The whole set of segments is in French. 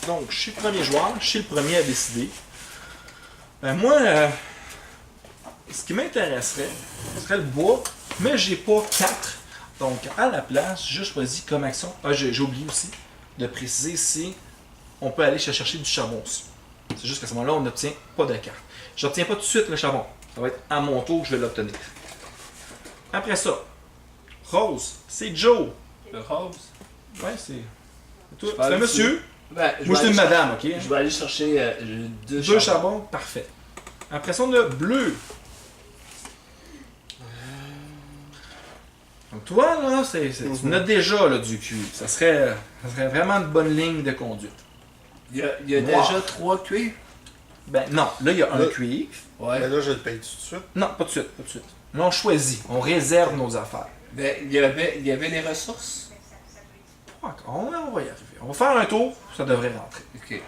Donc, je suis le premier joueur, je suis le premier à décider. Ben, moi, ce qui m'intéresserait, ce serait le bois, mais j'ai pas 4. Donc, à la place, je choisis comme action. Ah, j'ai oublié aussi de préciser si on peut aller chercher du charbon aussi. C'est juste qu'à ce moment-là, on n'obtient pas de carte. Je n'obtiens pas tout de suite le charbon. Ça va être à mon tour que je vais l'obtenir. Après ça, Rose, c'est Joe. Le rose. Ouais, c'est un monsieur. Ben, Moi, je suis une madame, ok? Je vais aller chercher deux Deux charbons, parfait. Après ça, on a bleu. Donc toi, là, tu en as déjà là, du cuivre. Ça serait vraiment une bonne ligne de conduite. Il y a déjà 3 cuivres. Ben non, là, il y a un cuivre. Ouais. Mais là, je le paye tout de suite. Non, pas de suite, pas de suite. Là, on choisit, on réserve nos affaires. Ben, il y avait les ressources. Pas encore, on va y arriver. On va faire un tour, ça devrait rentrer. Ok.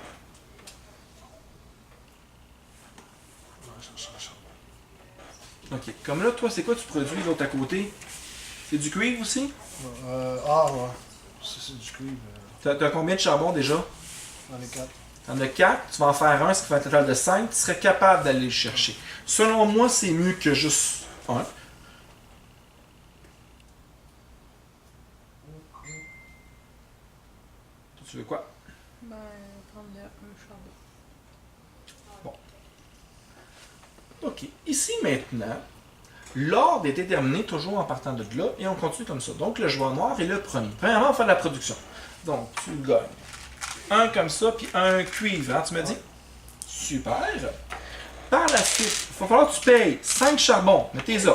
Ok, comme là, toi, c'est quoi tu produis de l'autre à côté? C'est du cuivre aussi? Ouais. C'est du cuivre. T'as combien de charbon déjà? Dans les 4. T'en as 4, tu vas en faire un, ça fait un total de 5, tu serais capable d'aller le chercher. Selon moi, c'est mieux que juste un. Tu veux quoi? Ben, prendre un charbon. Ok, ici maintenant, l'ordre est déterminé toujours en partant de là et on continue comme ça. Donc le joueur noir est le premier. Premièrement, on va faire de la production. Donc tu gagnes. Un comme ça, puis un cuivre, hein, tu me dis? Super. Par la suite, il va falloir que tu payes 5 charbons. Mettez-les.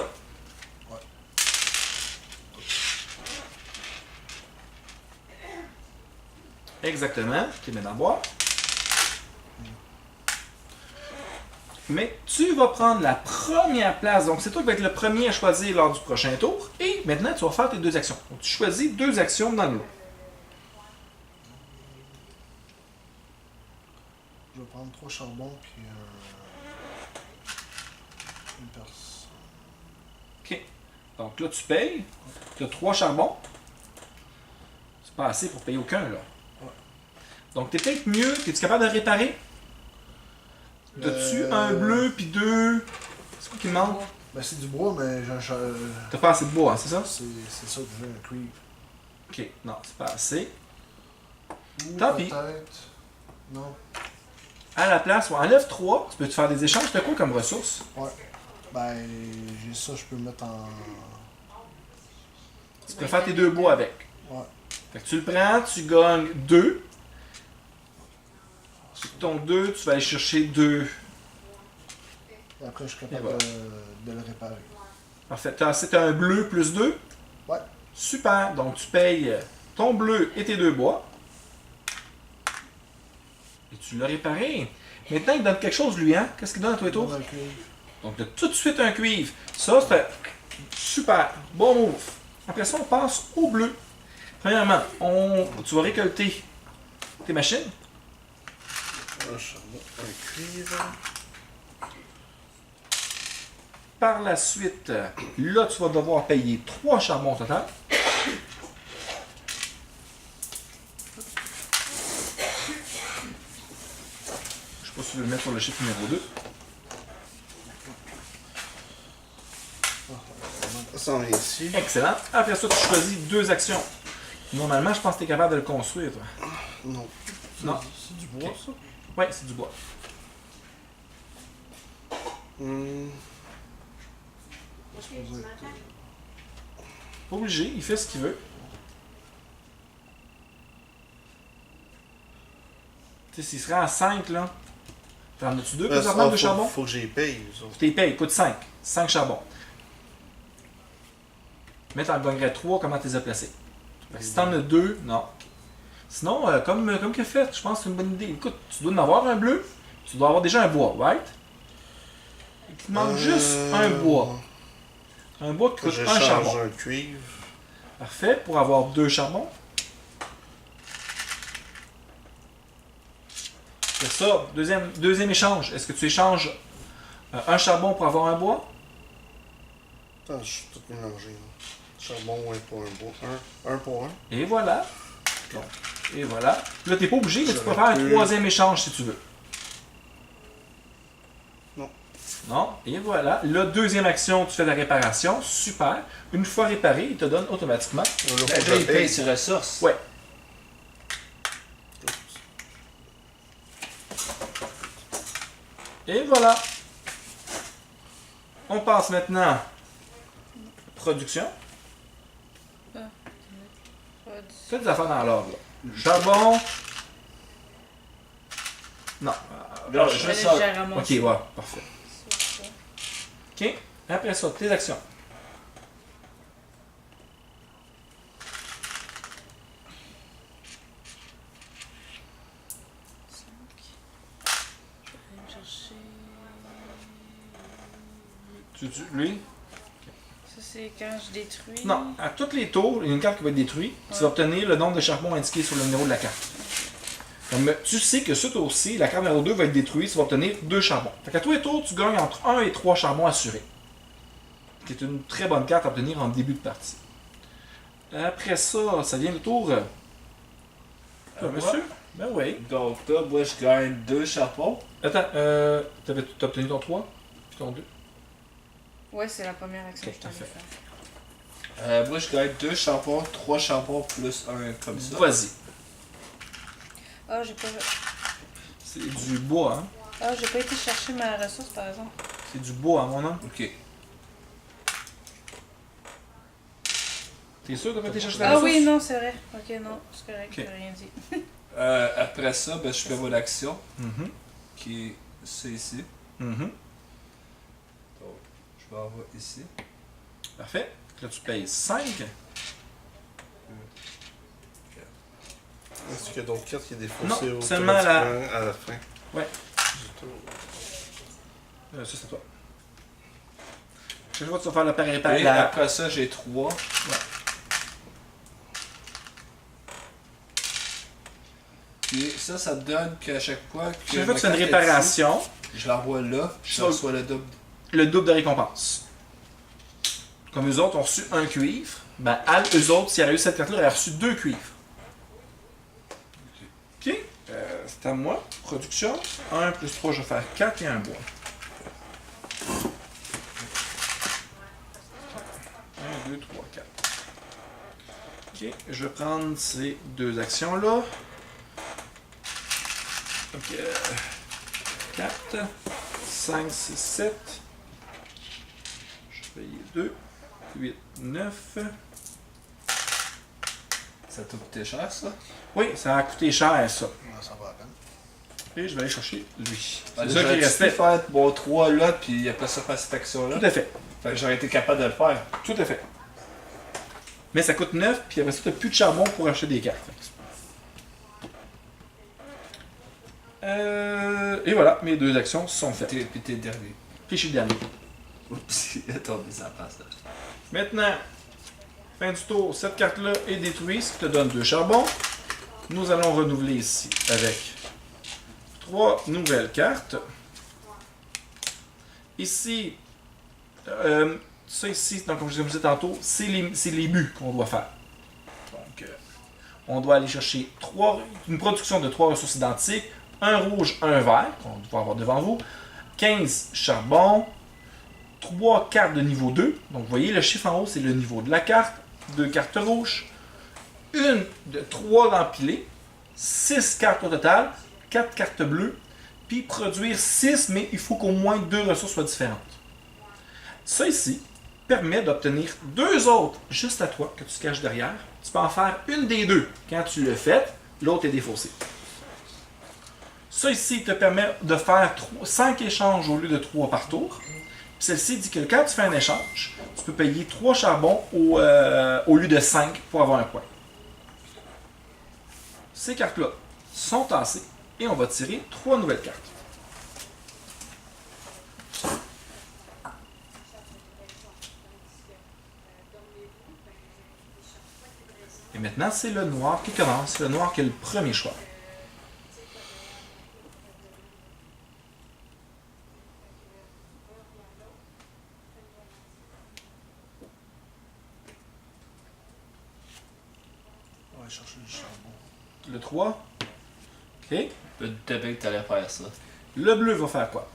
Exactement. Tu les mets dans le bois. Mais tu vas prendre la première place. Donc, c'est toi qui vas être le premier à choisir lors du prochain tour. Et maintenant, tu vas faire tes 2 actions. Donc, tu choisis 2 actions dans le lot. Je vais prendre 3 charbons puis une personne. OK. Donc là, tu payes. Tu as 3 charbons. C'est pas assez pour payer aucun, là. Ouais. Donc, tu es peut-être mieux. Es-tu capable de réparer? As-tu un bleu puis 2... C'est quoi qui me manque? Ben c'est du bois, mais T'as pas assez de bois, hein, c'est ça? c'est ça que j'ai un cuivre. OK. Non, c'est pas assez. Ou Tant pis. peut-être. Non. À la place, enlève 3. Tu peux te faire des échanges de quoi comme ressources? Ouais. Ben j'ai ça, je peux le mettre en. Tu peux faire tes 2 bois avec. Ouais. Fait que tu le prends, tu gagnes 2. Sur ton 2, tu vas aller chercher 2. Et après je suis capable voilà. de le réparer. Parfait. T'as un bleu plus 2? Ouais. Super. Donc tu payes ton bleu et tes 2 bois. Et tu l'as réparé. Maintenant, il donne quelque chose, lui, hein? Qu'est-ce qu'il donne à toi et tour? Dans le cuivre. Donc, tu as tout de suite un cuivre. Ça, c'est super. Bon move. Après ça, on passe au bleu. Premièrement, tu vas récolter tes machines. Un charbon, un cuivre. Par la suite, là, tu vas devoir payer 3 charbons au total. Je sais pas si tu veux le mettre sur le chiffre numéro 2. Ça en vient ici. Excellent. Après ça, tu choisis 2 actions. Normalement, je pense que tu es capable de le construire, toi. Non. Non. C'est du bois, Ok. ça? Oui, c'est du bois. C'est supposé être- Pas obligé, il fait ce qu'il veut. Tu sais, s'il serait à 5, là, t'en as-tu 2 présentement de charbon? Faut que j'y paye, ça. Tes payes, il coûte 5. 5 charbons. Mais t'en gagnerais 3, comment tu les as placés? Fait que si t'en as 2, non. Sinon, comme qu'il a fait, je pense que c'est une bonne idée. Écoute, tu dois en avoir un bleu, tu dois avoir déjà un bois, right? Il te manque juste un bois. Un bois qui coûte Je un charbon. change un cuivre. Parfait, pour avoir 2 charbons. C'est ça, deuxième échange. Est-ce que tu échanges un charbon pour avoir un bois? Attends, je suis tout mélangé. Là. Charbon, un pour un bois. Un pour un. Et voilà. Donc, Et voilà. Là, t'es pas obligé, mais tu peux faire un J'aurais pu- troisième échange si tu veux. Non. Non. Et voilà. Là, deuxième action, tu fais la réparation. Super. Une fois réparé, il te donne automatiquement. Là, faut Ben, que là, je il paye paye. ses ressources. Ouais. Et voilà. On passe maintenant production. Faites des affaires dans l'ordre. Là. Charbon. Non. Non, Je je vais ça. Ok, ramasser. ouais, parfait. Ok. Après ça, tes actions. Je vais aller chercher. Lui? Ça, c'est quand je détruis. Non. À tous les tours, il y a une carte qui va être détruite. Tu vas obtenir le nombre de charbons indiqué sur le numéro de la carte. Donc, tu sais que ce tour-ci, la carte numéro 2 va être détruite, tu vas obtenir 2 charbons. Fait qu'à tous les tours, tu gagnes entre 1 et 3 charbons assurés. C'est une très bonne carte à obtenir en début de partie. Après ça, ça vient le tour. Toi, monsieur? Ben oui. Donc là, moi, je gagne 2 charbons. Attends, t'as obtenu ton 3 puis ton 2. Ouais, c'est la première action Ok, que je t'en ai parfait. fait. Moi, je gagne 2 charbons, 3 charbons plus 1 comme ça. Vas-y. Ah, j'ai pas... C'est du bois, hein? j'ai pas été chercher ma ressource, par exemple. C'est du bois, hein, mon homme. Ok. T'es sûr que t'as pas été chercher la Ah ressource? oui, non, c'est vrai. Ok, non, c'est correct, Ok. j'ai rien dit. Après ça, ben, je fais mon action, Mhm. qui est ça ici. Mhm. Donc, je vais avoir ici. Parfait. Là, tu payes 5. Est-ce qu'il y a d'autres cartes qui est défaussée Non, automatiquement seulement la- à la fin? Ouais. Du tour. Ça, c'est toi. Chaque fois que tu vas faire la pareille Et la... après ça, j'ai 3. Puis ça te donne qu'à chaque fois que Chaque fois que tu fais une ma carte est réparation, ici, je l'envoie là, je Ça- reçois le double. le double de récompense. Comme eux autres ont reçu un cuivre, ben, eux autres, s'ils avaient eu cette carte-là, ils auraient reçu 2 cuivres. Ok. C'est à moi. Production. 1 plus 3, je vais faire 4 et un bois. 1, 2, 3, 4. Ok. Je vais prendre ces deux actions-là. Donc, 4, 5, 6, 7. Je vais payer 2, 8, 9. Ça t'a coûté cher, ça? Oui, ça a coûté cher, ça. Ouais, ça va à peine. Et je vais aller chercher lui. Ah, C'est ça qui j'aurais pu restait. faire mon 3 là, puis après ça, faire cette action-là. Tout à fait. Fait que j'aurais été capable de le faire. Tout à fait. Mais ça coûte 9, puis après ça, tu n'as plus de charbon pour acheter des cartes. Et voilà, mes deux actions sont faites. Puis t'es dernier. Puis je suis le dernier. Oups, il a tombé sa passe là. Maintenant, fin du tour, cette carte-là est détruite, ce qui te donne 2 charbons. Nous allons renouveler ici avec 3 nouvelles cartes. Ici, ça ici, donc, comme je vous disais tantôt, c'est les buts qu'on doit faire. Donc, on doit aller chercher une production de 3 ressources identiques, un rouge, un vert, qu'on doit avoir devant vous, 15 charbons, 3 cartes de niveau 2. Donc, vous voyez, le chiffre en haut, c'est le niveau de la carte. 2 cartes rouges, une de 3 d'empilés, 6 cartes au total, 4 cartes bleues, puis produire 6, mais il faut qu'au moins 2 ressources soient différentes. Ça ici permet d'obtenir 2 autres juste à toi que tu caches derrière. Tu peux en faire une des 2. Quand tu le fais, l'autre est défaussé. Ça ici te permet de faire 5 échanges au lieu de 3 par tour. Puis celle-ci dit que quand tu fais un échange, tu peux payer 3 charbons au lieu de 5 pour avoir un point. Ces cartes-là sont tassées et on va tirer 3 nouvelles cartes. Et maintenant, c'est le noir qui commence. C'est le noir qui a le premier choix. On va chercher du charbon. Le 3. Ok. Je peux te taper que t'allais faire ça. Le bleu va faire quoi?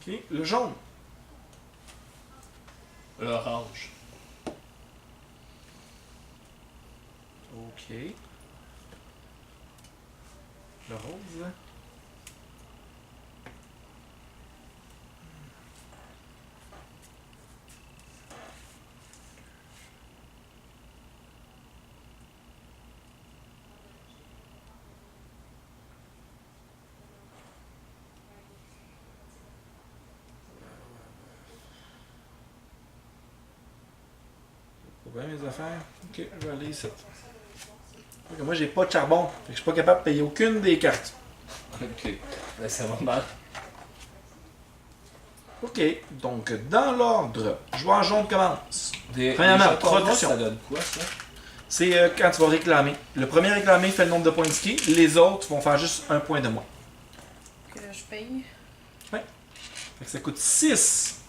Ok. Le jaune. L'orange. Ok. Le rose. Pas bien mes affaires. Ok, je vais aller ici. Ok, moi j'ai pas de charbon. Fait que je suis pas capable de payer aucune des cartes. Ok. Ben, ça va mal. Ok, donc dans l'ordre, joueur jaune commence. Des Premièrement, jetons noirs, production. ça donne quoi, ça? C'est quand tu vas réclamer. Le premier réclamé fait le nombre de points de ski. Les autres vont faire juste un point de moins. Que je paye. Fait que ça coûte 6.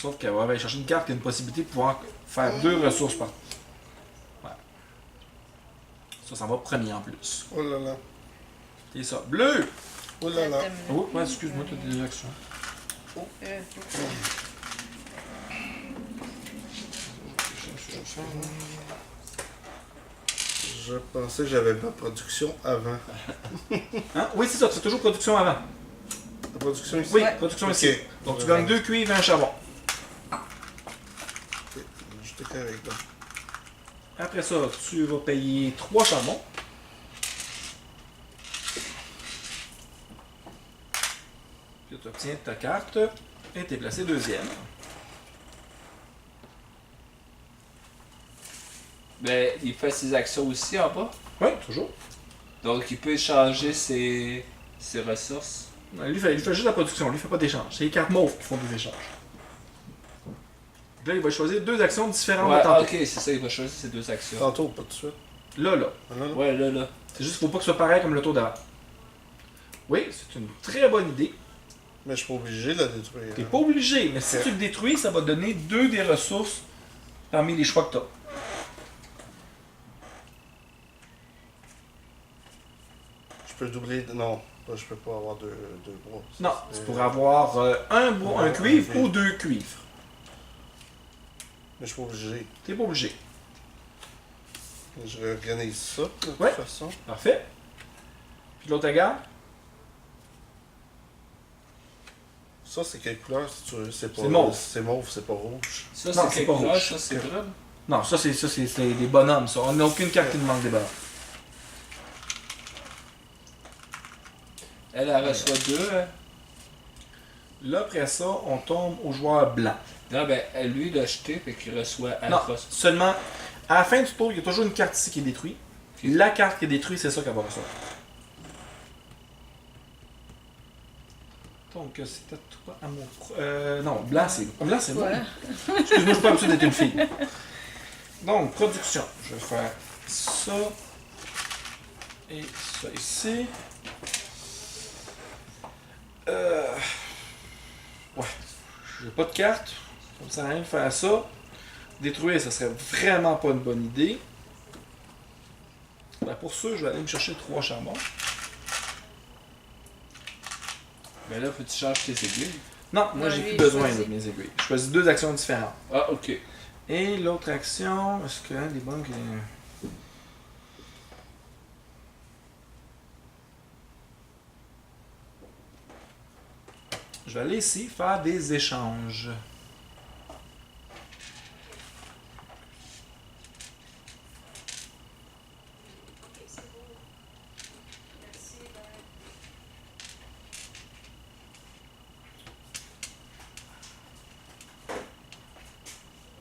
Sauf qu'elle va aller chercher une carte qui a une possibilité de pouvoir faire 2 ressources par. Ouais. Ça va premier en plus. Oh là là. C'est ça. Bleu! Oh là là. Oh, ouais, excuse-moi, t'as des actions. Euh, Je pensais que j'avais pas de production avant. Hein? Oui, c'est ça, c'est toujours production avant. La production ici? Oui, Ouais. production Ok. ici. Donc tu gagnes 2 cuivres et un charbon. Ok, j'étais correct là. Après ça, tu vas payer 3 charbons. Puis tu obtiens ta carte et tu es placé deuxième. Ben, il fait ses actions aussi en bas. Oui, toujours. Donc, il peut échanger ses ressources. Lui, il fait juste la production, lui, il fait pas d'échange. C'est les cartes mauves qui font des échanges. Là, il va choisir 2 actions différentes Ouais, de tantôt. ok, c'est ça, il va choisir ses 2 actions. Tantôt, pas tout de suite. Là. Ah, là, là. Ouais, là. C'est juste qu'il faut pas que ce soit pareil comme le tour d'avant. Oui, c'est une très bonne idée. Mais je suis pas obligé de la détruire. T'es pas obligé, mais si Ok. tu le détruis, ça va donner 2 des ressources parmi les choix que tu as. Je peux doubler. Non, je peux pas avoir deux bois. Non, C'est- tu pourrais avoir un bois, un Ouais, cuivre ok. ou 2 cuivres. Mais je suis pas obligé. T'es pas obligé. Je réorganise ça de toute Ouais. façon. Parfait. Puis l'autre égale? Ça, c'est quelle couleur si tu veux? C'est pas C'est mauve. C'est mauve, c'est pas rouge. Ça, Non, c'est c'est quelle pas couleur? rouge. Ça, c'est brun. Non, ça c'est des bonhommes, ça. On n'a aucune carte qui nous manque des bonhommes. Elle reçoit 2. Là, après ça, on tombe au joueur blanc. Non, ben, lui, il l'a jeté, fait qu'il reçoit Non, Atroce. seulement, à la fin du tour, il y a toujours une carte ici qui est détruite. La carte qui est détruite, c'est ça qu'elle va recevoir. Donc, c'est à toi, amour. Non, blanc, c'est moi. Ouais. Excuse-moi, je suis pas habitué d'être une fille. Donc, production. Je vais faire ça. Et ça ici. Ouais. J'ai pas de carte. Ça me sert à rien de faire ça. Détruire, ça serait vraiment pas une bonne idée. Ben, pour ça, je vais aller me chercher 3 charbons. Ben là, faut que tu changes tes aiguilles. Non, moi Non, j'ai lui, plus il besoin choisit. de mes aiguilles. Je choisis 2 actions différentes. Ah, ok. Et l'autre action, est-ce que les banques. Je vais aller ici faire des échanges.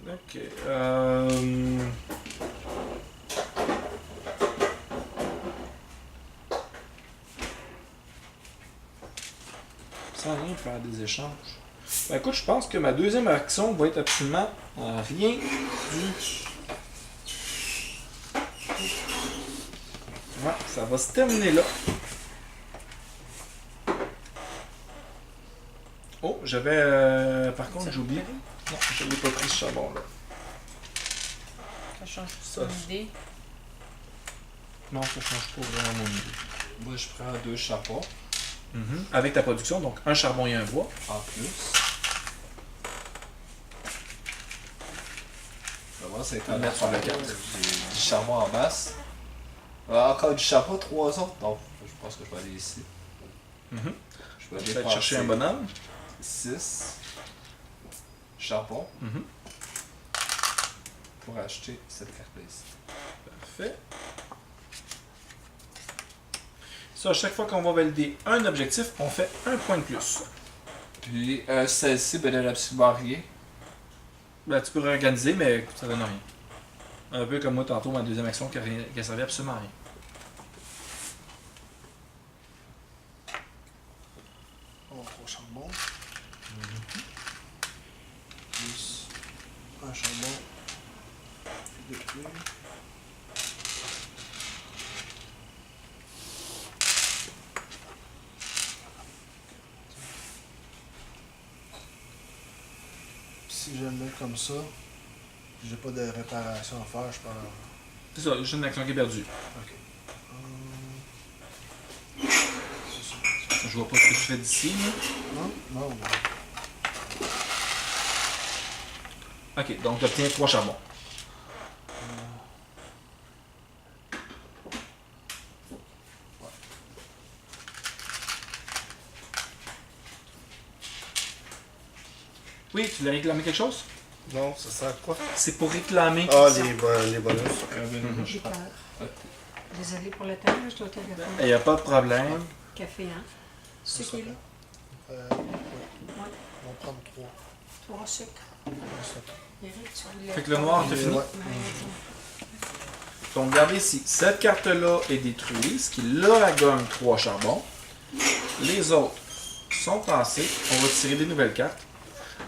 Ok. Sans rien faire des échanges. Ben écoute, je pense que ma deuxième action va être absolument rien du... Ouais, ça va se terminer là. Oh, j'avais... par contre, j'ai oublié. Non, je n'ai pas pris ce charbon là. Ça change son idée. Non, ça change pas vraiment mon idée. Moi, je prends 2 charbons Avec ta production, donc un charbon et un bois. en plus. Ça va, c'est On va mettre sur la carte. J'ai du charbon en masse. Encore du charbon, 3 autres. Donc, je pense que je vais aller ici. Je vais Tu vas aller dépenser chercher un bonhomme. 6 charbon Mhm. pour acheter cette carte-là ici. Parfait. Ça, à chaque fois qu'on va valider un objectif, on fait un point de plus. Puis celle-ci, ben, elle n'a absolument rien. Ben, tu peux réorganiser, mais ça donne rien. Un peu comme moi tantôt, ma deuxième action qui a servi absolument à rien. On va 3 charbons. Plus un charbon. Et 2 cuivres. Si je le mets comme ça, j'ai pas de réparation à faire, je pense. C'est ça, juste une action qui est perdue. Ok. C'est ça. Je vois pas ce que tu fais d'ici. Non, non, non. Ok, donc tu obtiens 3 charbons. Oui, tu voulais réclamer quelque chose? Non, ça sert à quoi? C'est pour réclamer. Ah, les bonus. J'ai peur. Désolée pour le temps, là, je dois te répondre. Il n'y a pas de problème. Café, hein? Ce qui est là. Ouais. Ouais. On va prendre 3. 3 sucres. Eric, tu voulais... Fait que le noir, t'as fini? Ouais. Donc, regardez ici. Cette carte-là est détruite, ce qui là, elle gagne 3 charbons. Les autres sont passés. On va tirer des nouvelles cartes.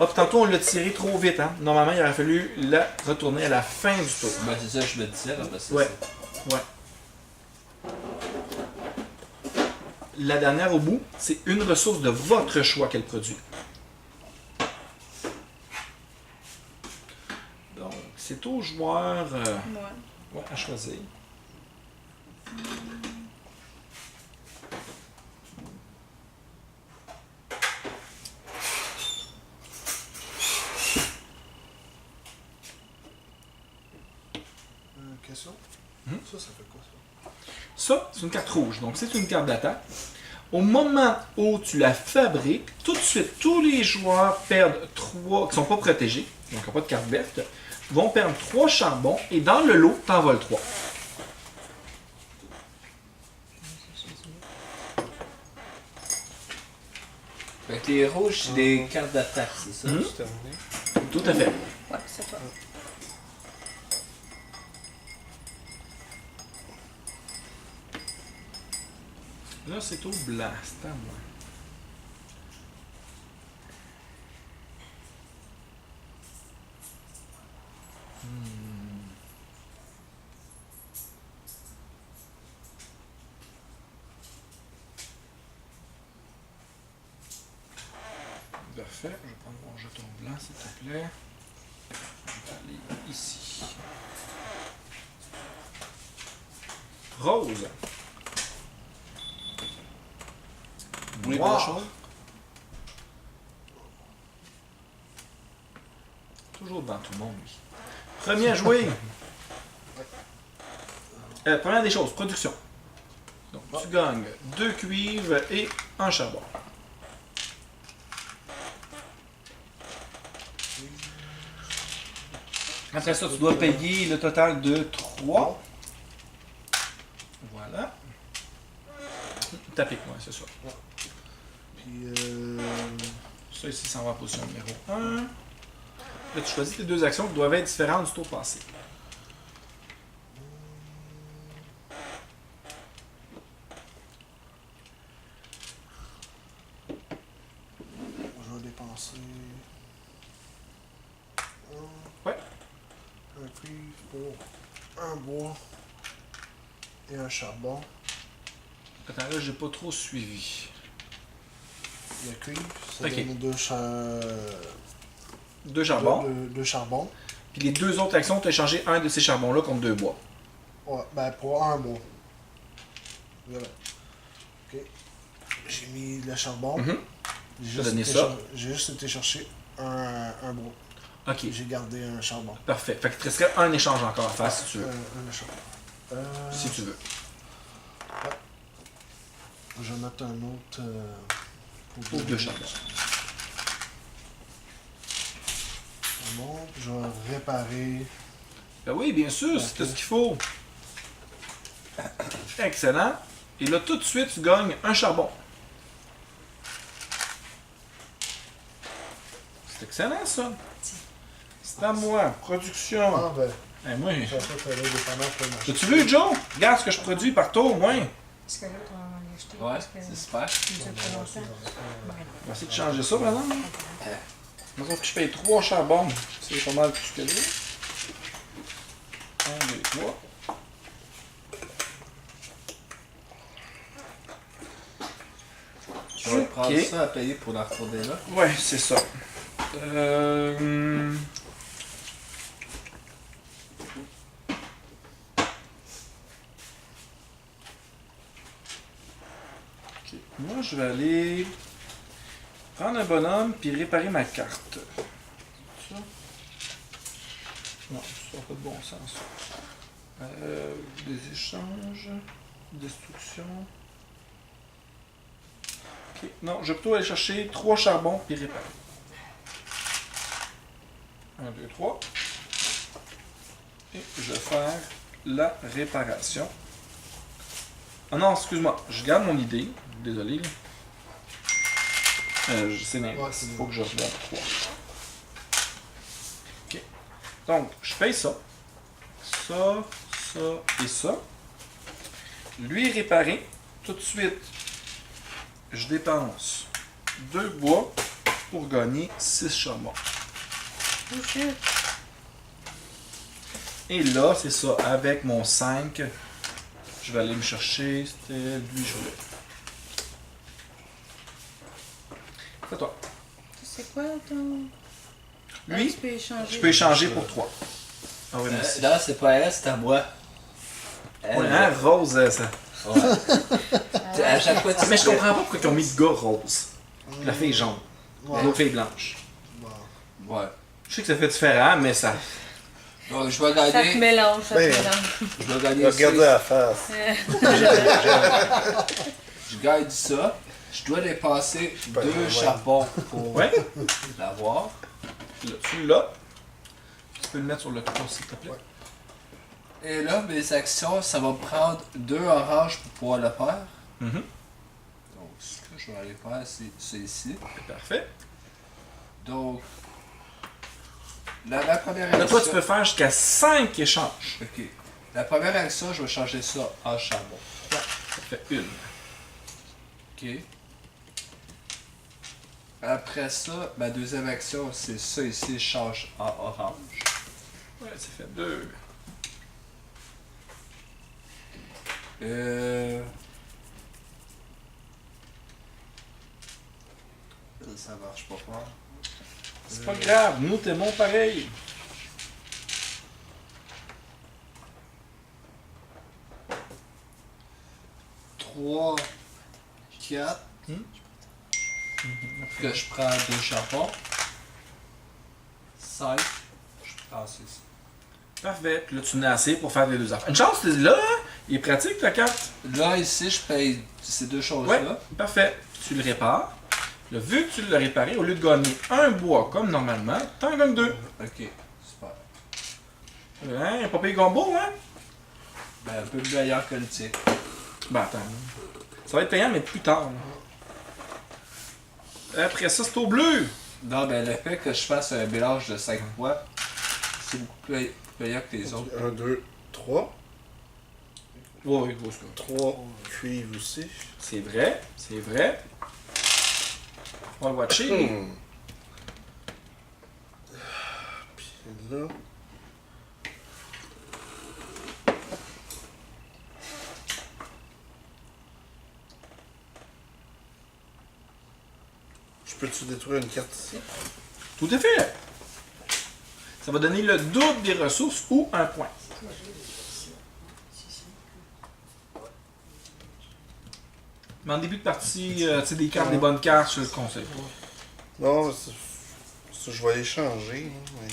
Hop, tantôt, on l'a tiré trop vite. Hein? Normalement, il aurait fallu la retourner à la fin du tour. Ben, c'est ça, je me disais. Là, parce que Ouais. Ouais. La dernière au bout, c'est une ressource de votre choix qu'elle produit. Donc, c'est au joueur Ouais. à choisir. Question? Ça fait quoi ça? Ça, c'est une carte rouge, donc c'est une carte d'attaque. Au moment où tu la fabriques, tout de suite, tous les joueurs perdent 3, qui ne sont pas protégés, donc qui n'ont pas de carte verte, vont perdre 3 charbons et dans le lot, tu en voles 3. Fait que les rouges, c'est des cartes d'attaque, c'est ça? Mhm. C'est terminé. Tout à fait. Ouais, c'est toi. Là, c'est au blanc, c'est à moi. Parfait, je vais prendre mon jeton blanc, s'il te plaît. Je vais aller ici. Rose. Oui, Noir. bonjour. Toujours devant tout le monde, lui. Premier à jouer. Première des choses, production. Donc, tu gagnes 2 cuivres et 1 charbon. Après ça, tu dois payer le total de 3. Voilà. Tapique, ouais, c'est ça. Puis, Ça ici, ça va en position numéro 1. Là, tu choisis tes 2 actions qui doivent être différentes du tour passé. je vais dépenser ramasser. Ouais. Un cuivre pour un bois et un charbon. Attends, là, j'ai pas trop suivi. Le cuivre, ça Ok. donne Deux charbons. deux charbons. Puis les deux autres actions, tu as échangé un de ces charbons-là contre deux bois. Ouais, ben pour un bois. Voilà. Ok. J'ai mis le charbon. Mhm. J'ai T'as donné été ça. J'ai juste été chercher un bois. Ok, J'ai gardé un charbon. parfait. Fait qu'il te resterait un échange encore à faire si tu veux. Un charbon. Si tu veux. Je vais mettre un autre Pour deux charbons. Charbon. Je vais réparer. Ben oui, bien sûr, c'est tout ce qu'il faut. Excellent. Et là, tout de suite, tu gagnes un charbon. C'est excellent, ça. C'est à moi. Production. Ah ben, Eh, moi, ça fait que là, dépendant pour le marché. as-tu vu, Joe? Regarde ce que je produis par tour, moi. Est-ce que l'autre, on va l'acheter? Ouais, Parce que c'est super. il nous a pas longtemps. On va essayer de changer ça, par exemple. Moi, sauf que je paye 3 charbons. C'est pas mal plus que là. 1, 2, 3. Je vais prendre Ok. ça à payer pour la retourner là. Ouais, c'est ça. Ok. Moi, je vais aller prendre un bonhomme puis réparer ma carte. Ça? Non, ça n'a pas de bon sens. Des échanges, destruction. Ok, non, je vais plutôt aller chercher 3 charbons puis réparer. 1, 2, 3. Et je vais faire la réparation. Ah non, excuse-moi, je garde mon idée. Désolé. C'est Ouais, l'inverse. c'est Il faut que je regarde 3. Ok. Donc, je paye ça. Ça, ça et ça. Lui réparer. Tout de suite, je dépense 2 bois pour gagner 6 charbons. Oh shit! Et là, c'est ça, avec mon 5, je vais aller me chercher, c'était lui, je voulais. C'est à toi. C'est quoi ton. Lui, Tu peux échanger. je peux échanger pour 3. Ah oui, merci. Non, c'est pas elle, c'est à moi. Elle, Ouais, hein, rose, ça. ouais. À chaque fois, tu Mais je comprends pas pourquoi ils ont mis le gars rose. La fille jaune. Ouais. L'autre fille blanche. Bon. Ouais. Je sais que ça fait différent, mais ça. Donc, je vais Ça te gagner. mélange, ça te Ben, mélange. Je vais gagner Regardez la face. Je gagne ça. Je dois dépasser Ben, 2 ouais. charbons pour Ouais, l'avoir. là, tu l'as. Tu peux le mettre sur le tour, s'il te plaît. Ouais. Et là, mes actions, ça va me prendre 2 oranges pour pouvoir le faire. Mhm. Donc, ce que je vais aller faire, c'est ici. C'est parfait. Donc, la première Là, action. toi, tu peux faire jusqu'à 5 échanges. Ok. La première action, je vais changer ça en charbon. Ça fait une. Ok. Après ça, ma deuxième action, c'est ça ici, je change en orange. Ouais, ça fait 2. Ça marche pas fort. C'est pas grave, nous, t'es bon pareil. Trois, 4. Hmm. Que je prends 2 charbons. 5. Je prends 6. Parfait. Puis là, tu n'as assez pour faire les deux affaires. Une chance, t'es là, hein? Il est pratique, ta carte. Là, ici, je paye ces deux Ouais, choses-là. parfait. Tu le répares. Là, vu que tu l'as réparé, au lieu de gagner un bois comme normalement, t'en gagnes 2. Ok, super. Hein? Pas payé combo, hein? Ben, un peu meilleur que le tien. Ben, attends. Ça va être payant, mais plus tard. Là. Après ça, c'est au bleu. Non, ben, le fait que je fasse un mélange de 5 fois, c'est beaucoup plus payant que les autres. 1, 2, 3. Oui, gros, c'est 3 cuivres aussi. C'est vrai, c'est vrai. On va le watcher. Et là. Je peux-tu détruire une carte ici? Tout à fait. Ça va donner le double des ressources ou un point. Mais en début de partie, tu sais, des cartes, des bonnes cartes, je le conseille. Non, mais je vais échanger. Mais,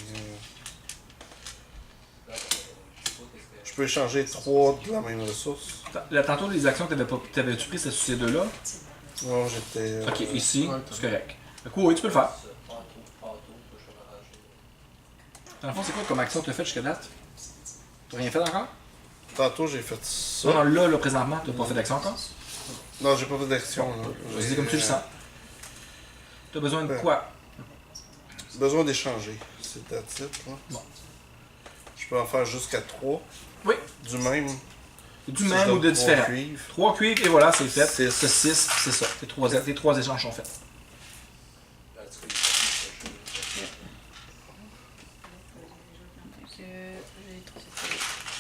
je peux échanger 3 de la même ressource. Là, tantôt, les actions, t'avais-tu pris ces deux-là? Non, j'étais. Ok, ici, ouais, c'est correct. Du coup, oui, tu peux le faire. Dans le fond, c'est quoi comme action que tu as fait jusqu'à date? Tu n'as rien fait encore? Tantôt, j'ai fait ça. Non, là, présentement, tu n'as pas fait d'action encore? Non, j'ai pas fait d'action. là. Vas-y comme tu le sens. Tu as besoin de quoi? Besoin d'échanger. C'est ta titre. Bon. Je peux en faire jusqu'à 3. Oui. Du même. Du Si même je ou de donne 3 différent. cuivres. 3 cuivres et voilà, c'est fait. Six. C'est 6, c'est ça. Tes trois échanges sont faits.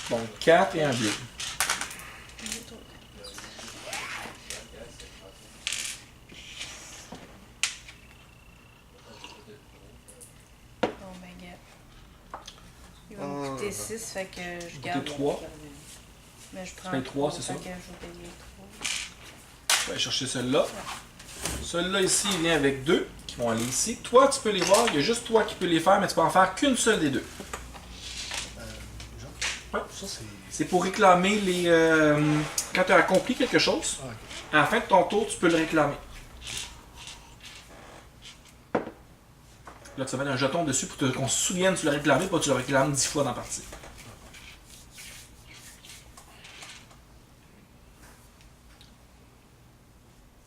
Donc 4 et un bleu. Oh my god. Il va me coûter 6, fait que je garde. Coûter 3. Mais je prends. payes 3, c'est ça? Fait que je vais payer 3. Je vais aller chercher celui-là. Celui-là ici, il vient avec 2 qui vont aller ici. Toi, tu peux les voir. Il y a juste toi qui peux les faire, mais tu peux en faire qu'une seule des 2. Ouais. Ça, c'est. C'est pour réclamer les... quand tu as accompli quelque chose, Ah, ok. à la fin de ton tour, tu peux le réclamer. Là, tu vas mettre un jeton dessus pour qu'on se souvienne que tu l'as réclamé, pas que tu le réclames 10 fois dans la partie.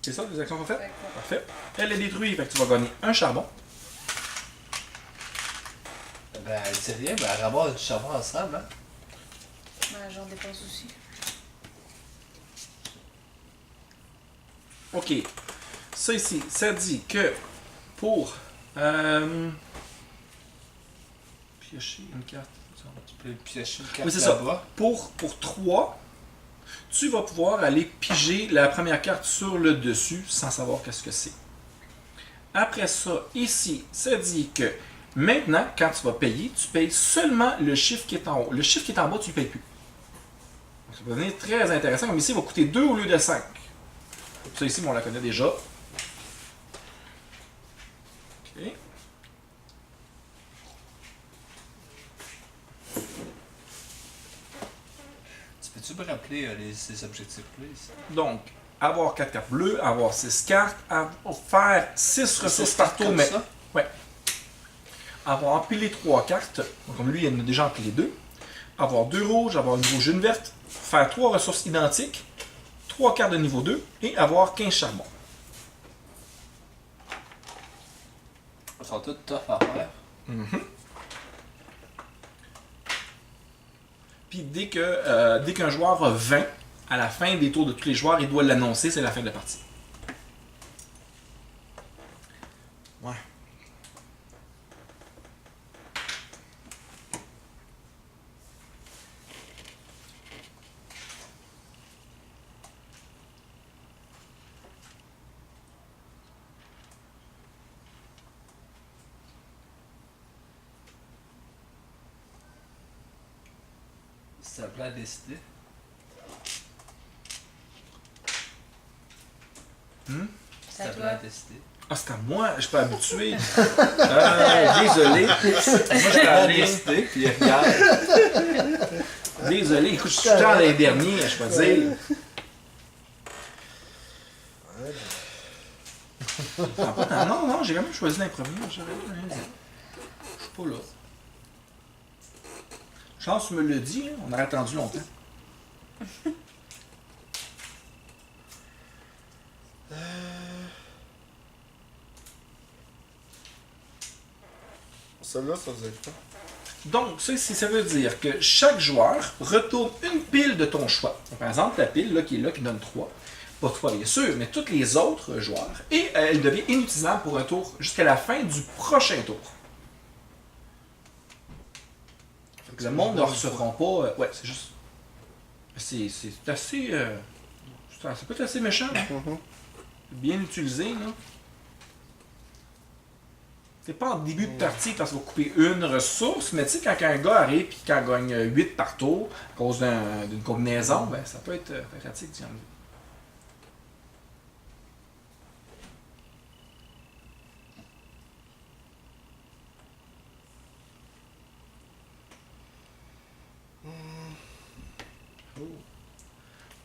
C'est ça, les actions sont faites? Parfait. Elle est détruite, fait que tu vas gagner un charbon. Ben, elle dit rien, ben, elle ramasse du charbon ensemble, hein. Ben, j'en dépense aussi. OK. Ça ici, ça dit que pour piocher une carte. Tu peux piocher une carte Oui, c'est ça. là-bas. Pour 3, tu vas pouvoir aller piger la première carte sur le dessus sans savoir qu'est-ce que c'est. Après ça, ici, ça dit que maintenant, quand tu vas payer, tu payes seulement le chiffre qui est en haut. Le chiffre qui est en bas, tu ne le payes plus. Donc, ça va devenir très intéressant. Comme ici, il va coûter 2 au lieu de 5. Ça ici, on la connaît déjà. OK. Tu peux-tu me rappeler ces objectifs-là ici? Donc, avoir 4 cartes bleues, avoir 6 cartes, faire 6 ressources par tour, mais ça? ouais. Avoir empilé 3 cartes, donc comme lui, il en a déjà empilé 2. Avoir 2 rouges, avoir une rouge, une verte, faire 3 ressources identiques, 3 cartes de niveau 2 et avoir 15 charbons. Ils sont tous tough à faire. Puis dès qu'un joueur a 20, à la fin des tours de tous les joueurs, il doit l'annoncer, c'est la fin de la partie. Ouais. C'est un plan à décider. C'est C'est à un plan toi. à décider. Ah, c'est à moi, je suis pas habitué. Désolé. Moi, je suis À allé. décider, puis regarde. Désolé, écoute, je suis tout le temps les derniers, je peux dire. Non, j'ai quand même choisi l'improviser. J'aurais rien dit. Je suis pas là. Chance, tu me le dit, hein, on aurait attendu longtemps. Celle-là, ça faisait quoi? Donc, ça, ça veut dire que chaque joueur retourne une pile de ton choix. Donc, par exemple, la pile là, qui est là, qui donne 3. Pas toi, bien sûr, mais tous les autres joueurs. Et elle devient inutilisable pour un tour jusqu'à la fin du prochain tour. Le monde ne recevront pas. Ouais, c'est juste. C'est assez. Ça peut être assez méchant. Bien utilisé, là. C'est pas en début de partie parce qu'il va couper une ressource, mais tu sais, quand un gars arrive et qu'il gagne 8 par tour à cause d'une combinaison, ben ça peut être pratique d'y enlever.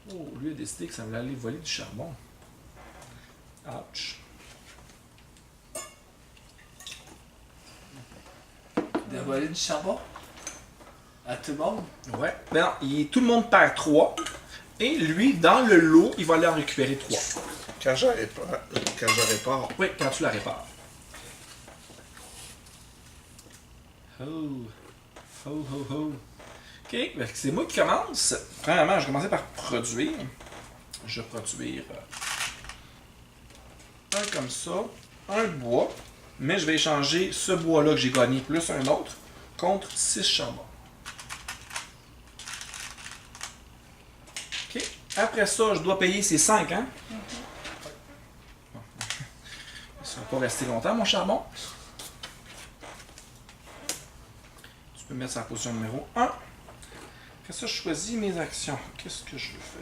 Oh, lui a décidé que ça voulait aller voler du charbon. Ouch. De voler du charbon? À tout le monde? Ouais. Ben non, tout le monde perd 3. Et lui, dans le lot, il va aller en récupérer 3. Quand je répare. Oui, quand tu la répares. Oh. Oh, oh, oh. Ok, ben c'est moi qui commence. Premièrement, je vais commencer par produire. Je vais produire un comme ça, un bois. Mais je vais échanger ce bois-là que j'ai gagné plus un autre contre 6 charbons. Ok. Après ça, je dois payer ces 5, hein? Ça va pas rester longtemps, mon charbon. Tu peux mettre ça en position numéro 1. Après ça, je choisis mes actions. Qu'est-ce que je veux faire?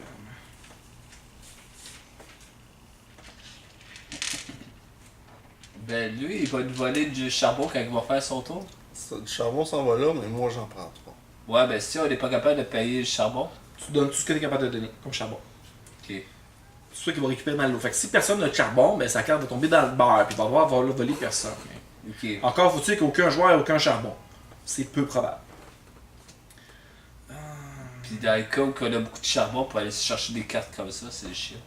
Ben lui, il va nous voler du charbon quand il va faire son tour. Du charbon s'en va là, mais moi j'en prends 3. Ouais, ben si on n'est pas capable de payer le charbon. Tu donnes tout ce que tu es capable de donner comme charbon. Ok. C'est toi qui va récupérer dans le lot. Fait que si personne n'a de charbon, ben sa carte va tomber dans le bar puis il va devoir voler personne. Ok. Encore faut-il qu'aucun joueur ait aucun charbon. C'est peu probable. Puis dans le cas où on a beaucoup de charbon pour aller se chercher des cartes comme ça, c'est chiant.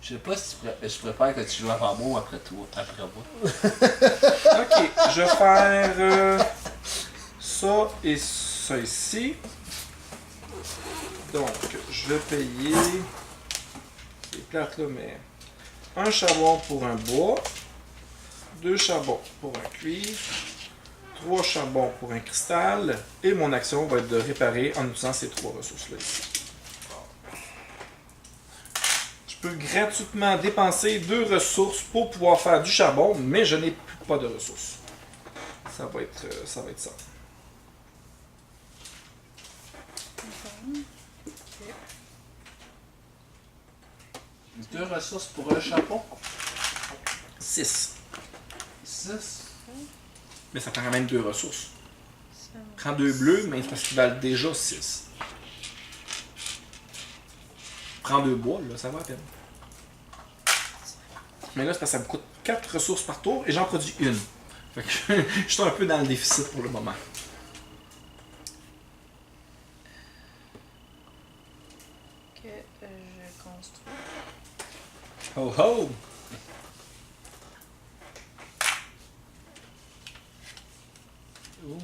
Je sais pas si je préfère que tu joues avant moi ou après toi, après moi. Ok, je vais faire ça et ça ici. Donc, je vais payer. C'est plate là, mais. Un charbon pour un bois. 2 charbons pour un cuivre. 3 charbons pour un cristal. Et mon action va être de réparer en utilisant ces 3 ressources-là ici. Je peux gratuitement dépenser 2 ressources pour pouvoir faire du charbon, mais je n'ai pas de ressources. Ça va être ça. Deux ressources pour un charbon? 6. 6. Mais ça prend quand même 2 ressources. Prends 2 bleus, mais c'est parce qu'ils valent déjà 6. Prends 2 bois, là, ça va à peine. Mais là, c'est parce que ça me coûte 4 ressources par tour et j'en produis une. Fait que je suis un peu dans le déficit pour le moment. Que je construis. Ho ho! Oh.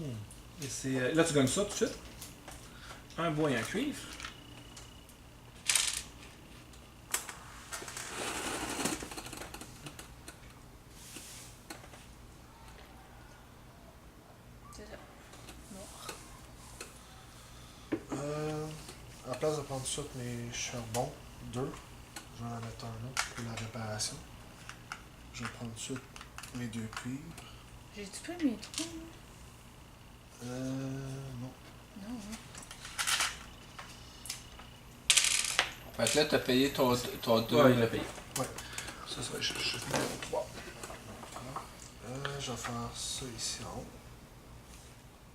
Et c'est, là, tu gagnes ça tout de suite. Un bois et un cuivre. C'est ça. En place de prendre tout de suite mes charbons, 2, je vais en mettre un là pour la réparation. Je vais prendre tout de suite mes 2 cuivres. J'ai-tu pas mes trous, là? Non. Non, hein. Fait que là, t'as payé ton 2. Ouais, il l'a payé. Ouais. Ça va chercher numéro 3. Je vais faire ça ici en haut.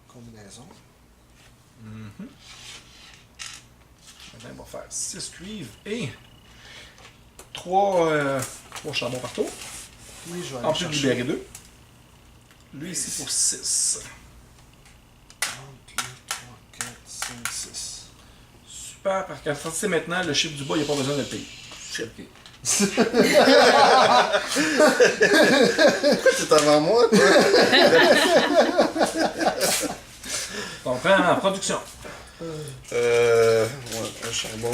Combinaison. Maintenant, on va faire 6 cuivres et 3 charbons par tour. Puis je vais En aller plus de chercher libérer 2. Lui ici pour 6. 1, 2, 3, 4, 5, 6. Super, parce qu'à c'est maintenant, le chiffre du bas, il n'y a pas besoin de le payer. Ok. Pourquoi t'es avant moi, toi? Donc, premièrement, production. Ouais, un charbon.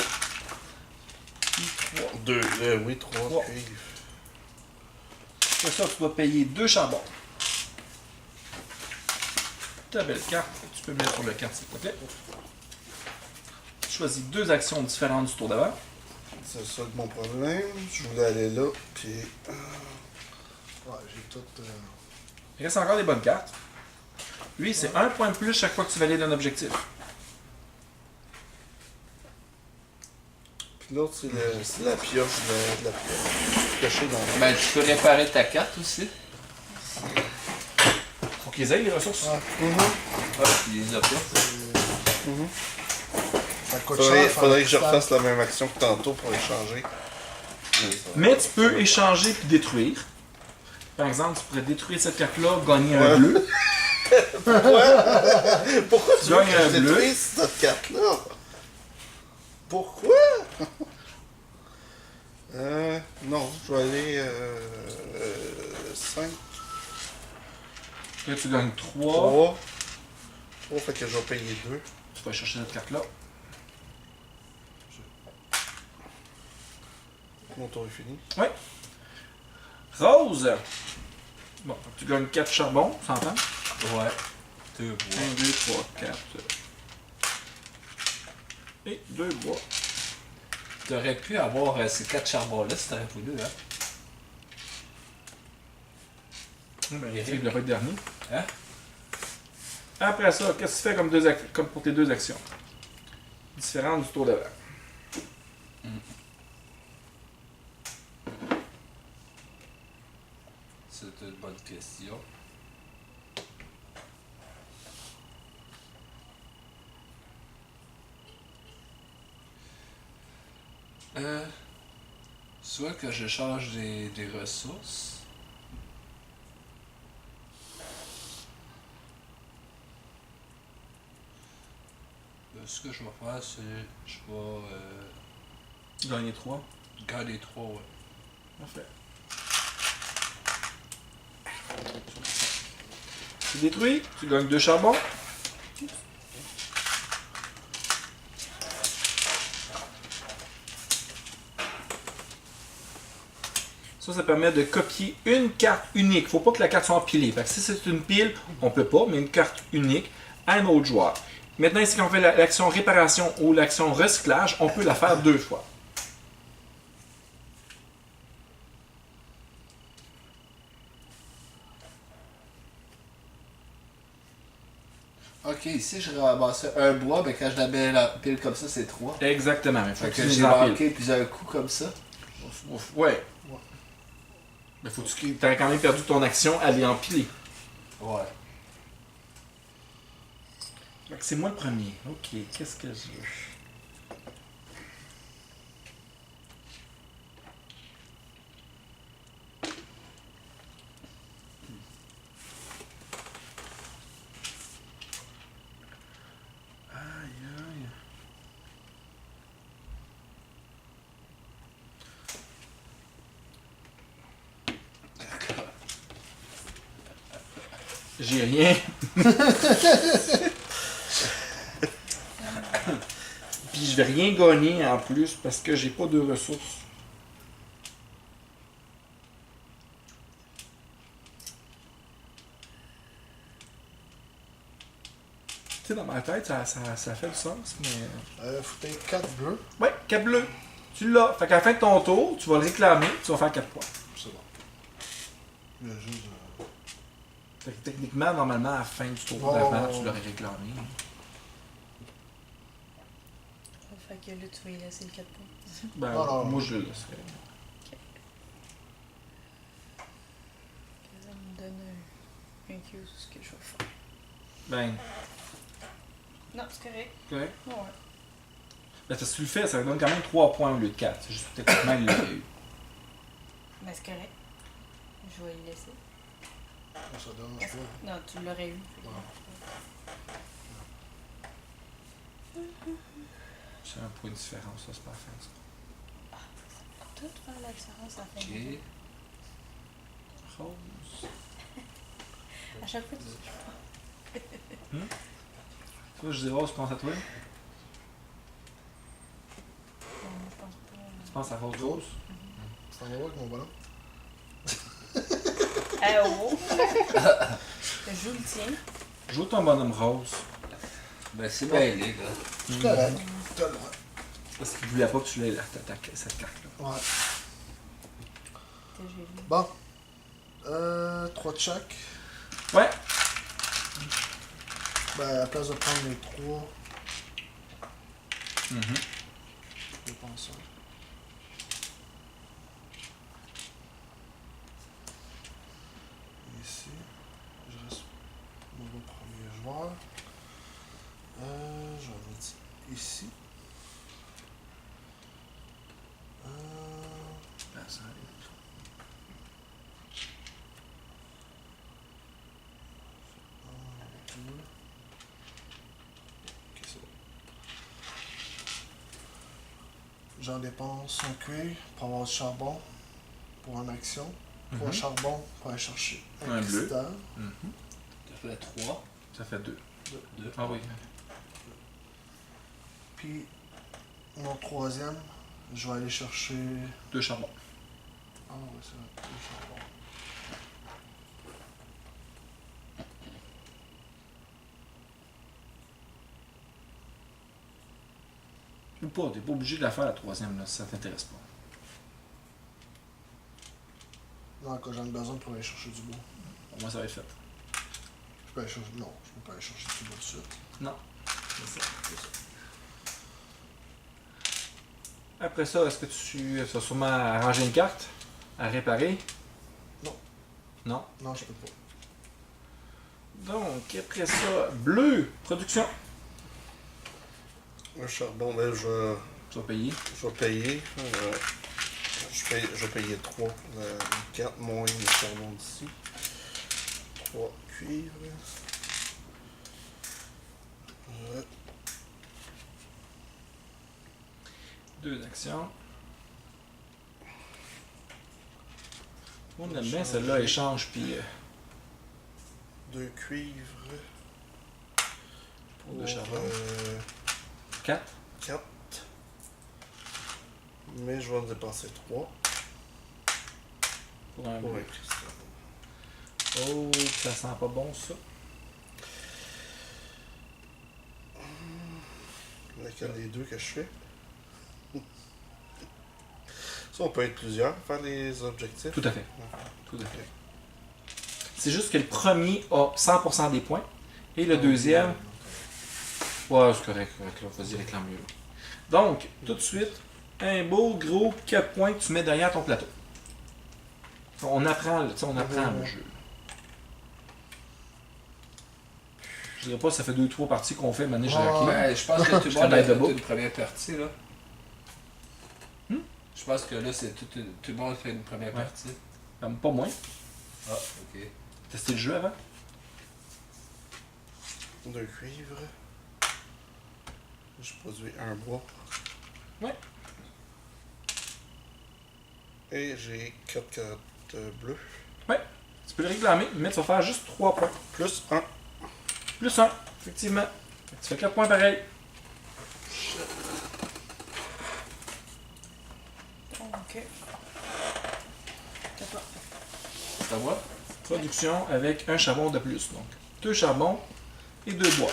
Puis Deux, oui, trois Trois. cuivres. Pour ça, tu dois payer 2 charbons. Ta belle carte, tu peux mettre sur le carte s'il te plaît. Tu choisis 2 actions différentes du tour d'avant. C'est ça mon problème. Je voulais aller là, puis... Ouais, j'ai tout. Il reste encore des bonnes cartes. Lui, c'est 1 point de plus chaque fois que tu valides un objectif. Puis l'autre, c'est la pioche de la pioche. Cachée dans la... Ben, tu peux réparer ta carte aussi. Faut qu'ils aient les ressources. Ah, Ah, tu les as pas. ça coûte cher. Faudrait que je refasse la même action que tantôt pour échanger. Mais tu peux échanger puis détruire. Par exemple, tu pourrais détruire cette carte-là, gagner Ouais. un bleu. Pourquoi tu veux Gagne que un je bleu. détruise cette carte-là? Pourquoi? Non, je vais aller... 5, Là, tu gagnes 3. 3. 3, fait que je vais payer 2. Tu vas chercher cette carte-là. Mon tour est fini. Oui. Rose. Bon, tu gagnes 4 charbons, tu s'entend? Ouais. 2 bois. 1, 2, 3, 4. Et 2 bois. T'aurais pu avoir ces 4 charbons-là si t'aurais voulu, hein? Il le dernier. Hein? Après ça, qu'est-ce que tu fais comme pour tes 2 actions? Différentes du tour d'avant. C'est une bonne question. Soit que je change des ressources. Ce que je vais faire, c'est je vais Gagner 3. garder 3, ouais. Parfait. Tu détruis, tu gagnes 2 charbons. Ça permet de copier une carte unique. Faut pas que la carte soit empilée. Fait que si c'est une pile, on peut pas, mais une carte unique à un autre joueur. Maintenant, si on fait l'action réparation ou l'action recyclage, on peut la faire 2 fois. Ok, ici je ramassais un bois, mais quand je la mets la pile comme ça, c'est 3. Exactement. Mais faut Fait que que tu j'ai les empiles. manqué plusieurs coups comme ça. Ouais. Mais faut que tu as quand même perdu ton action à les empiler. Ouais. Fait que c'est moi le premier. Ok, qu'est-ce que j'ai? Aïe aïe. J'ai rien. Puis je vais rien gagner en plus parce que j'ai pas de ressources. Tu sais, dans ma tête, ça fait du sens, mais... Faut payer 4 bleus. Ouais, 4 bleus. Tu l'as. Fait qu'à la fin de ton tour, tu vas le réclamer, tu vas faire 4 points. C'est bon. Il y a juste. Fait que techniquement, normalement, à la fin du tour Oh. d'avant, tu l'aurais réclamé. Fait que là, tu vas y laisser le 4 points. Ben, Oh. moi, je le laisserais. Ça me donne un cue sur ce que je vais faire. Ben, Non, c'est correct. correct. Ouais. Ben, si tu le fais, ça donne quand même 3 points au lieu de 4. C'est juste que techniquement, il l'aurait eu. Mais c'est correct. Je vais y laisser. Ça donne, je crois. Non, tu l'aurais eu. C'est un point de différence, ça, c'est pas la fin. Ça. Tout faire la différence à la fin. Ok. Rose. À chaque fois, tu Toi, je dis Rose, pense à toi. Non, je pense pas. pense à Rose Rose. Tu t'en vas voir avec mon ballon? Eh oh! Je joue le tien. Joue ton bonhomme rose. Ben, c'est bien les gars. C'est correct. T'as le droit. Parce qu'il voulait pas que tu l'aies cette carte-là. Ouais. T'es joli. Bon. 3 de chaque. Ouais. Ben, à la place de prendre les 3, Mhm. je pense ça. Ici, je reste mon premier joueur. J'en ai dit ici. Ah, ça arrive. Ok, c'est bon. J'en dépense un cuir pour avoir du charbon pour une action. Pour un Mhm. charbon pour aller chercher Un bleu. cristal. Mhm. Ça fait 3. Ça fait 2. 2. Ah oui. Puis mon troisième, je vais aller chercher. 2 charbons. Ah ouais, c'est vrai, le charbon. Ou pas, t'es pas obligé de la faire la troisième là, si ça t'intéresse pas. Non, quand j'en ai besoin pour aller chercher du bois. Au moins ça va être fait. Je peux aller chercher. Non, je peux pas aller chercher du bois tout de suite. Non. C'est ça. Après ça, est-ce que tu vas sûrement arranger une carte? À réparer? Non. Non. Non, je peux pas. Donc, après ça, bleu, production. Le charbon, ben, je Tu vas payer. vais payer. Je vais payer 3 4 moins le charbon d'ici. 3 cuivres. Ouais. 2 actions. On aime bien celle-là, échange, puis 2 cuivres. pour 2 charbons. 4. 4. Mais je vais en dépenser 3 Pour un pour bleu. un cristal. Oh, ça sent pas bon ça. Lequel des deux que je fais? Ça, on peut être plusieurs, faire les objectifs. Tout à fait. Tout à fait. C'est juste que le premier a 100% des points et le deuxième. Ouais, c'est correct, correct. Là, vas-y, réclame-mieux. Donc, tout de suite, un beau gros 4 points que tu mets derrière ton plateau. On apprend, tu sais, on apprend le jeu. Je dirais pas que ça fait 2-3 parties qu'on fait, maintenant j'ai acquis. Ouais, je pense que tout le Je monde te a mets fait debout. une première partie là. Hmm? Je pense que là, c'est tout le monde fait une première Ouais. partie. Pas moins. Ah, ok. Testé le jeu avant? 2 cuivres. Je produis un bois. Ouais. Et j'ai 4 cartes bleues. Tu peux le réclamer, mais tu vas faire juste 3 points. Plus 1. Plus 1, effectivement. Fait que tu fais 4 points pareil. Ok. C'est toi. C'est à moi? Production avec un charbon de plus. Donc, 2 charbons et 2 bois.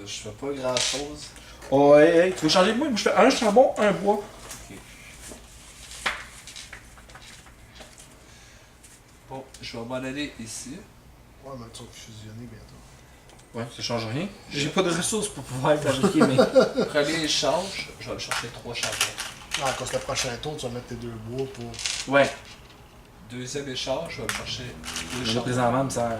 Je fais pas grand chose. Oh, hey, tu veux changer de moi? Moi, je fais un charbon, un bois. Bon, je vais m'en aller ici. Ouais, mais tu vas fusionner bientôt. Ouais, ça change rien. J'ai pas de ressources pour pouvoir fabriquer, mais. Premier échange, je vais me chercher 3 charbons. Ah, quand c'est le prochain tour, tu vas mettre tes 2 bois pour. Ouais, Deuxième échange, je vais me chercher 2 le charbons. présentement me sert.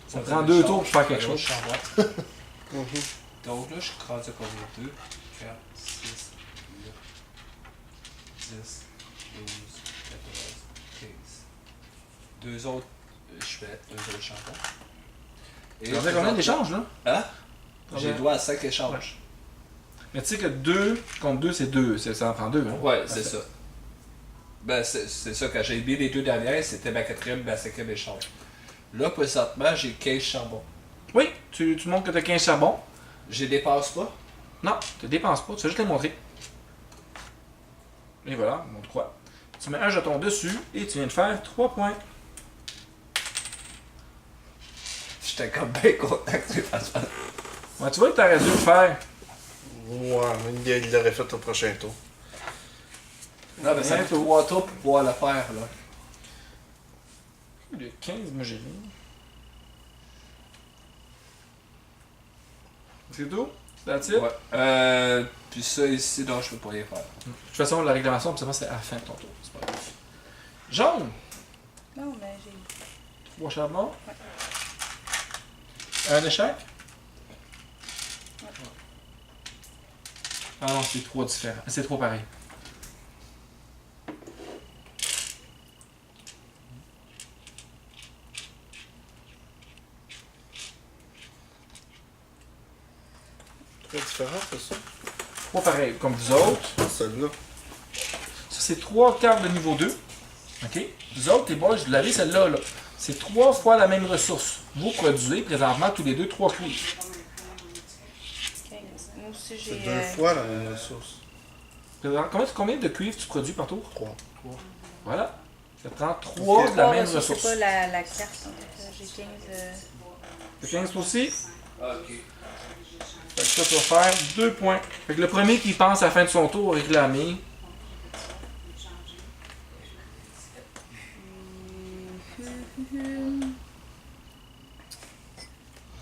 Ça Troisième prend 2 échange, tours pour faire quelque un autre chose. charbon. Donc là, je suis rendu à combien? 2, 4, 6, 8, 10, 12, 14, 15. 2 autres, je fais 2 autres charbons. Et Tu as fait combien d'échanges, là? Hein? Combien? J'ai droit à 5 échanges. Mais tu sais que 2 contre 2, c'est 2. Ça en prend 2, hein? Ouais, c'est ça. Ben, c'est ça, quand j'ai mis les 2 dernières, c'était ma 4e, ma 5e échange. Là, présentement, j'ai 15 charbons. Oui, tu montres que tu as 15 charbons. Je les dépasse pas. Non, tu ne dépenses pas, tu vas juste les montrer. Et voilà, mon 3. Tu mets un jeton dessus et tu viens de faire 3 points. J'étais comme bien content que tu fasses ça. Ouais, tu vois que t'aurais dû le faire. Ouais, mais il l'aurait fait au prochain tour. Non, mais ça fait 3 tours pour pouvoir le faire, là. Le 15, moi j'ai vu. C'est tout? That's it? Ouais. Puis ça ici, non, je peux pas rien faire. De toute façon, la réclamation, c'est à la fin de ton tour. C'est pas grave. Jaune! Non, mais j'ai. 3 charbons. Un échec? Ah non, c'est 3 différents. C'est 3 pareils. Très différent, c'est ça. 3 pareils, comme vous autres. Celui-là. Ça, c'est 3 cartes de niveau 2. OK? Vous autres, les boys, vous l'avez celle-là. Là. C'est 3 fois la même ressource. Vous produisez présentement tous les deux 3 cuivres. 15. Moi aussi, j'ai. C'est 2 fois la même ressource. Combien de cuivres tu produis par tour? 3. Voilà. Ça prend 3 de la même ressource. C'est pas la carte. En fait. J'ai 15. Fait 15 aussi. Ok. Fait que ça, tu vas faire 2 points. Fait que le premier qui pense à la fin de son tour réclamer.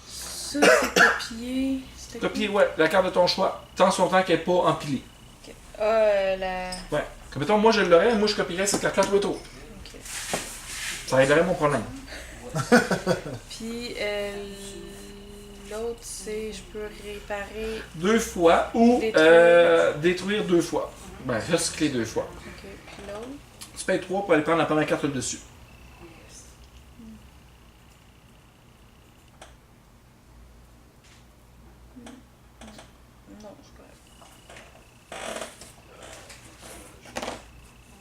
Ça, c'est copié. C'était Copier, ouais, la carte de ton choix. Tant son temps qu'elle n'est pas empilée. Ok. Ah, la. Ouais. Comme mettons, moi je l'aurais, moi je copierais cette carte-là tout le tour. Ok. Ça réglerait mon problème. Puis, l'autre, c'est je peux réparer. 2 fois ou détruire 2 fois. Ben, recycler 2 fois. Ok. Puis l'autre. Tu payes 3 pour aller prendre la première carte dessus. Non, c'est correct.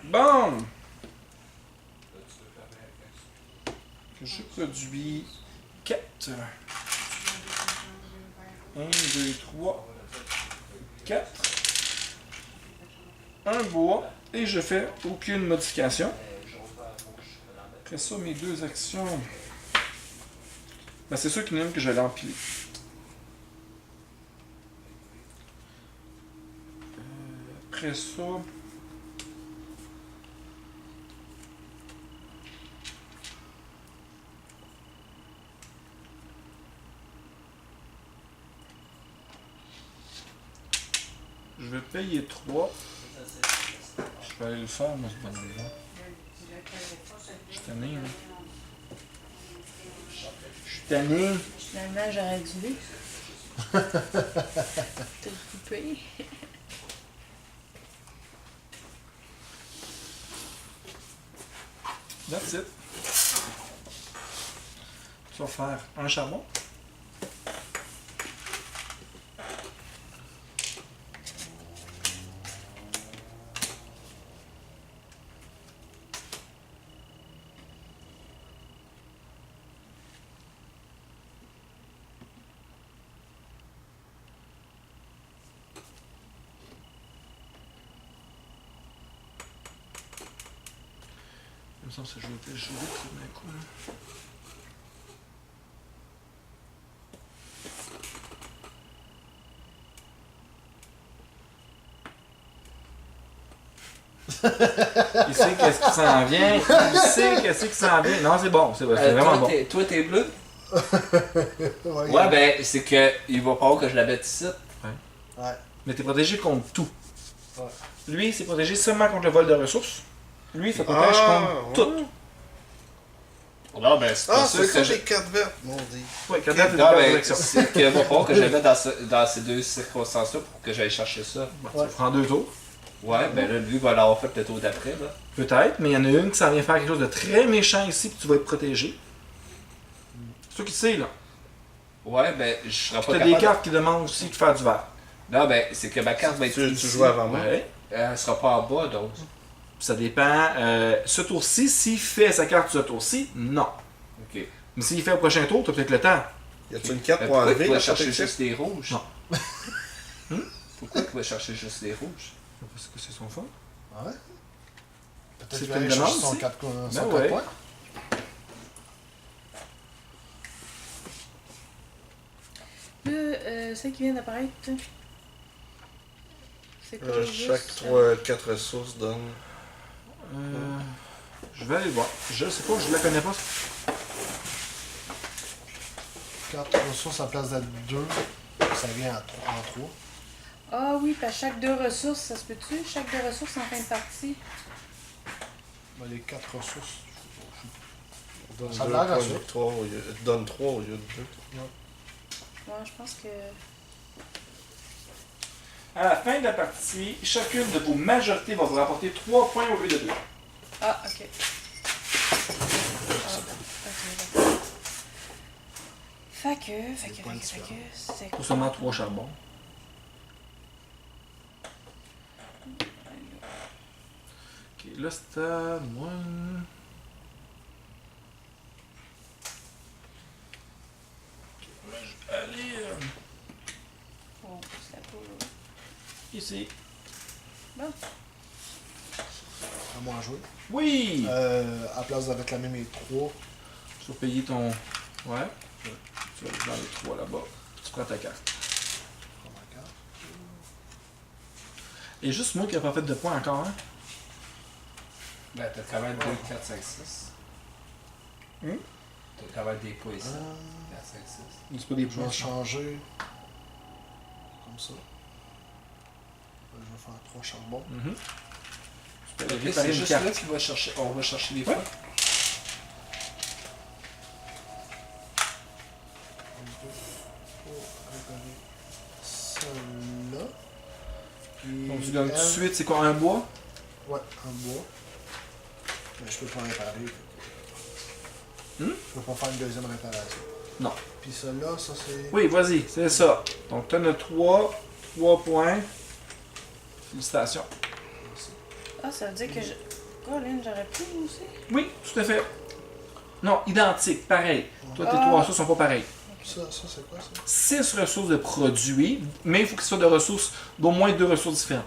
Bon! Que je produis 4. 1, 2, 3, 4. Un bois. Et je fais aucune modification. Après ça, mes 2 actions. Ben, c'est sûr qu'il y en a une que je vais l'empiler. Après ça. Je vais payer 3. Je vais aller le faire, moi, ce bonhomme-là. Je suis tanné, hein. Je suis tanné. Finalement, j'aurais dû. Te le couper. That's it. Tu vas faire un charbon. Il me semble que je vais jouer tout d'un coup. Il sait qu'est-ce qui s'en vient. Il sait qu'est-ce qui s'en vient. Non, c'est bon. C'est vraiment bon. Toi, t'es bleu? Ouais, Ouais, ben, c'est que il va falloir que je la mette ici. Ouais. Mais t'es protégé contre tout. Ouais. Lui, c'est protégé seulement contre le vol de ressources. Lui, ça protège contre tout. Non, ben, c'est pas Ah, sûr c'est que ça, je... les cartes vertes, mon dieu. Ouais, quand t'as Non, une ben, protection. c'est qu'il va falloir que je la mette dans ces 2 circonstances-là pour que j'aille chercher ça. Tu prends 2 tours. Ouais, ben là, lui va l'avoir fait le tour d'après, là. Peut-être, mais il y en a une qui s'en vient faire quelque chose de très méchant ici, puis tu vas être protégé. C'est toi qui sais, là. Ouais, ben, je serai Puis pas t'as capable... des cartes qui demandent aussi de faire du vert. Non, ben, c'est que ma carte va être Tu ici. joues avant moi. Ouais. Elle sera pas en bas, donc. Ça dépend. Ce tour-ci, s'il fait sa carte ce tour-ci, non. Ok. Mais s'il fait au prochain tour, t'as peut-être le temps. Y a-tu une carte Ben, pour pourquoi enlever tu vas la chercher protection? juste les rouges? Non. Pourquoi tu vas chercher juste les rouges? Parce que c'est son fun. Ouais. Peut-être C'est qu'il va une aller chercher demande, son si. 4 Ben ouais. points. Ça qui vient d'apparaître. C'est quoi Chaque 4 ressources donne. Je vais aller voir. Je sais pas, je la connais pas. 4 ressources à place d'être 2. Ça vient en 3. Ah oui, puis à chaque 2 ressources, ça se peut-tu? Chaque 2 ressources en fin de partie. Ben, les 4 ressources. Donne Ça a 2 l'air points à de ça. victoire donne 3 au lieu de 2. Ouais, je pense que. À la fin de la partie, chacune de vos majorités va vous rapporter 3 points au lieu de 2. Ah, ok. Ah, ok, d'accord. Fait que, c'est quoi? Ou seulement 3 charbons. Ok, là c'est à moi. Ok, là, je vais aller Oh, c'est pas. ici. Bon. À moi à jouer. Oui! À place de réclamer mes 3. Tu vas payer ton. Ouais. Tu vas aller dans les 3 là-bas. Tu prends ta carte. Je prends ma carte. Et juste moi qui n'ai pas fait de points encore, hein? Ben, t'as quand même 2, 4, 5, 6. Hum? T'as quand même des points ici. Euh, 4, 5, 6. C'est pas des je points. vais changer. Comme ça. Je vais faire 3 charbons. Mhm. Tu peux aller Ok, réparer c'est une juste carte. là qu'il va chercher. On va chercher les Ouais. fois. Celle-là. Puis Donc tu gagnes tout de elle- suite, c'est quoi, un bois? Ouais, en bois. Mais je peux pas réparer. Hmm? Je peux pas faire une deuxième réparation. Non. Puis celle-là, ça c'est. Oui, vas-y, c'est ça. Donc t'en as 3 points. Félicitations. Merci. Ah, ça veut dire que je. Colin, j'aurais pu aussi? Oui, tout à fait. Non, identique, pareil. Toi, tes Ah. 3 ressources sont pas pareilles. Ça c'est quoi ça? 6 ressources de produits, mais il faut que ce soit de ressources, d'au moins 2 ressources différentes.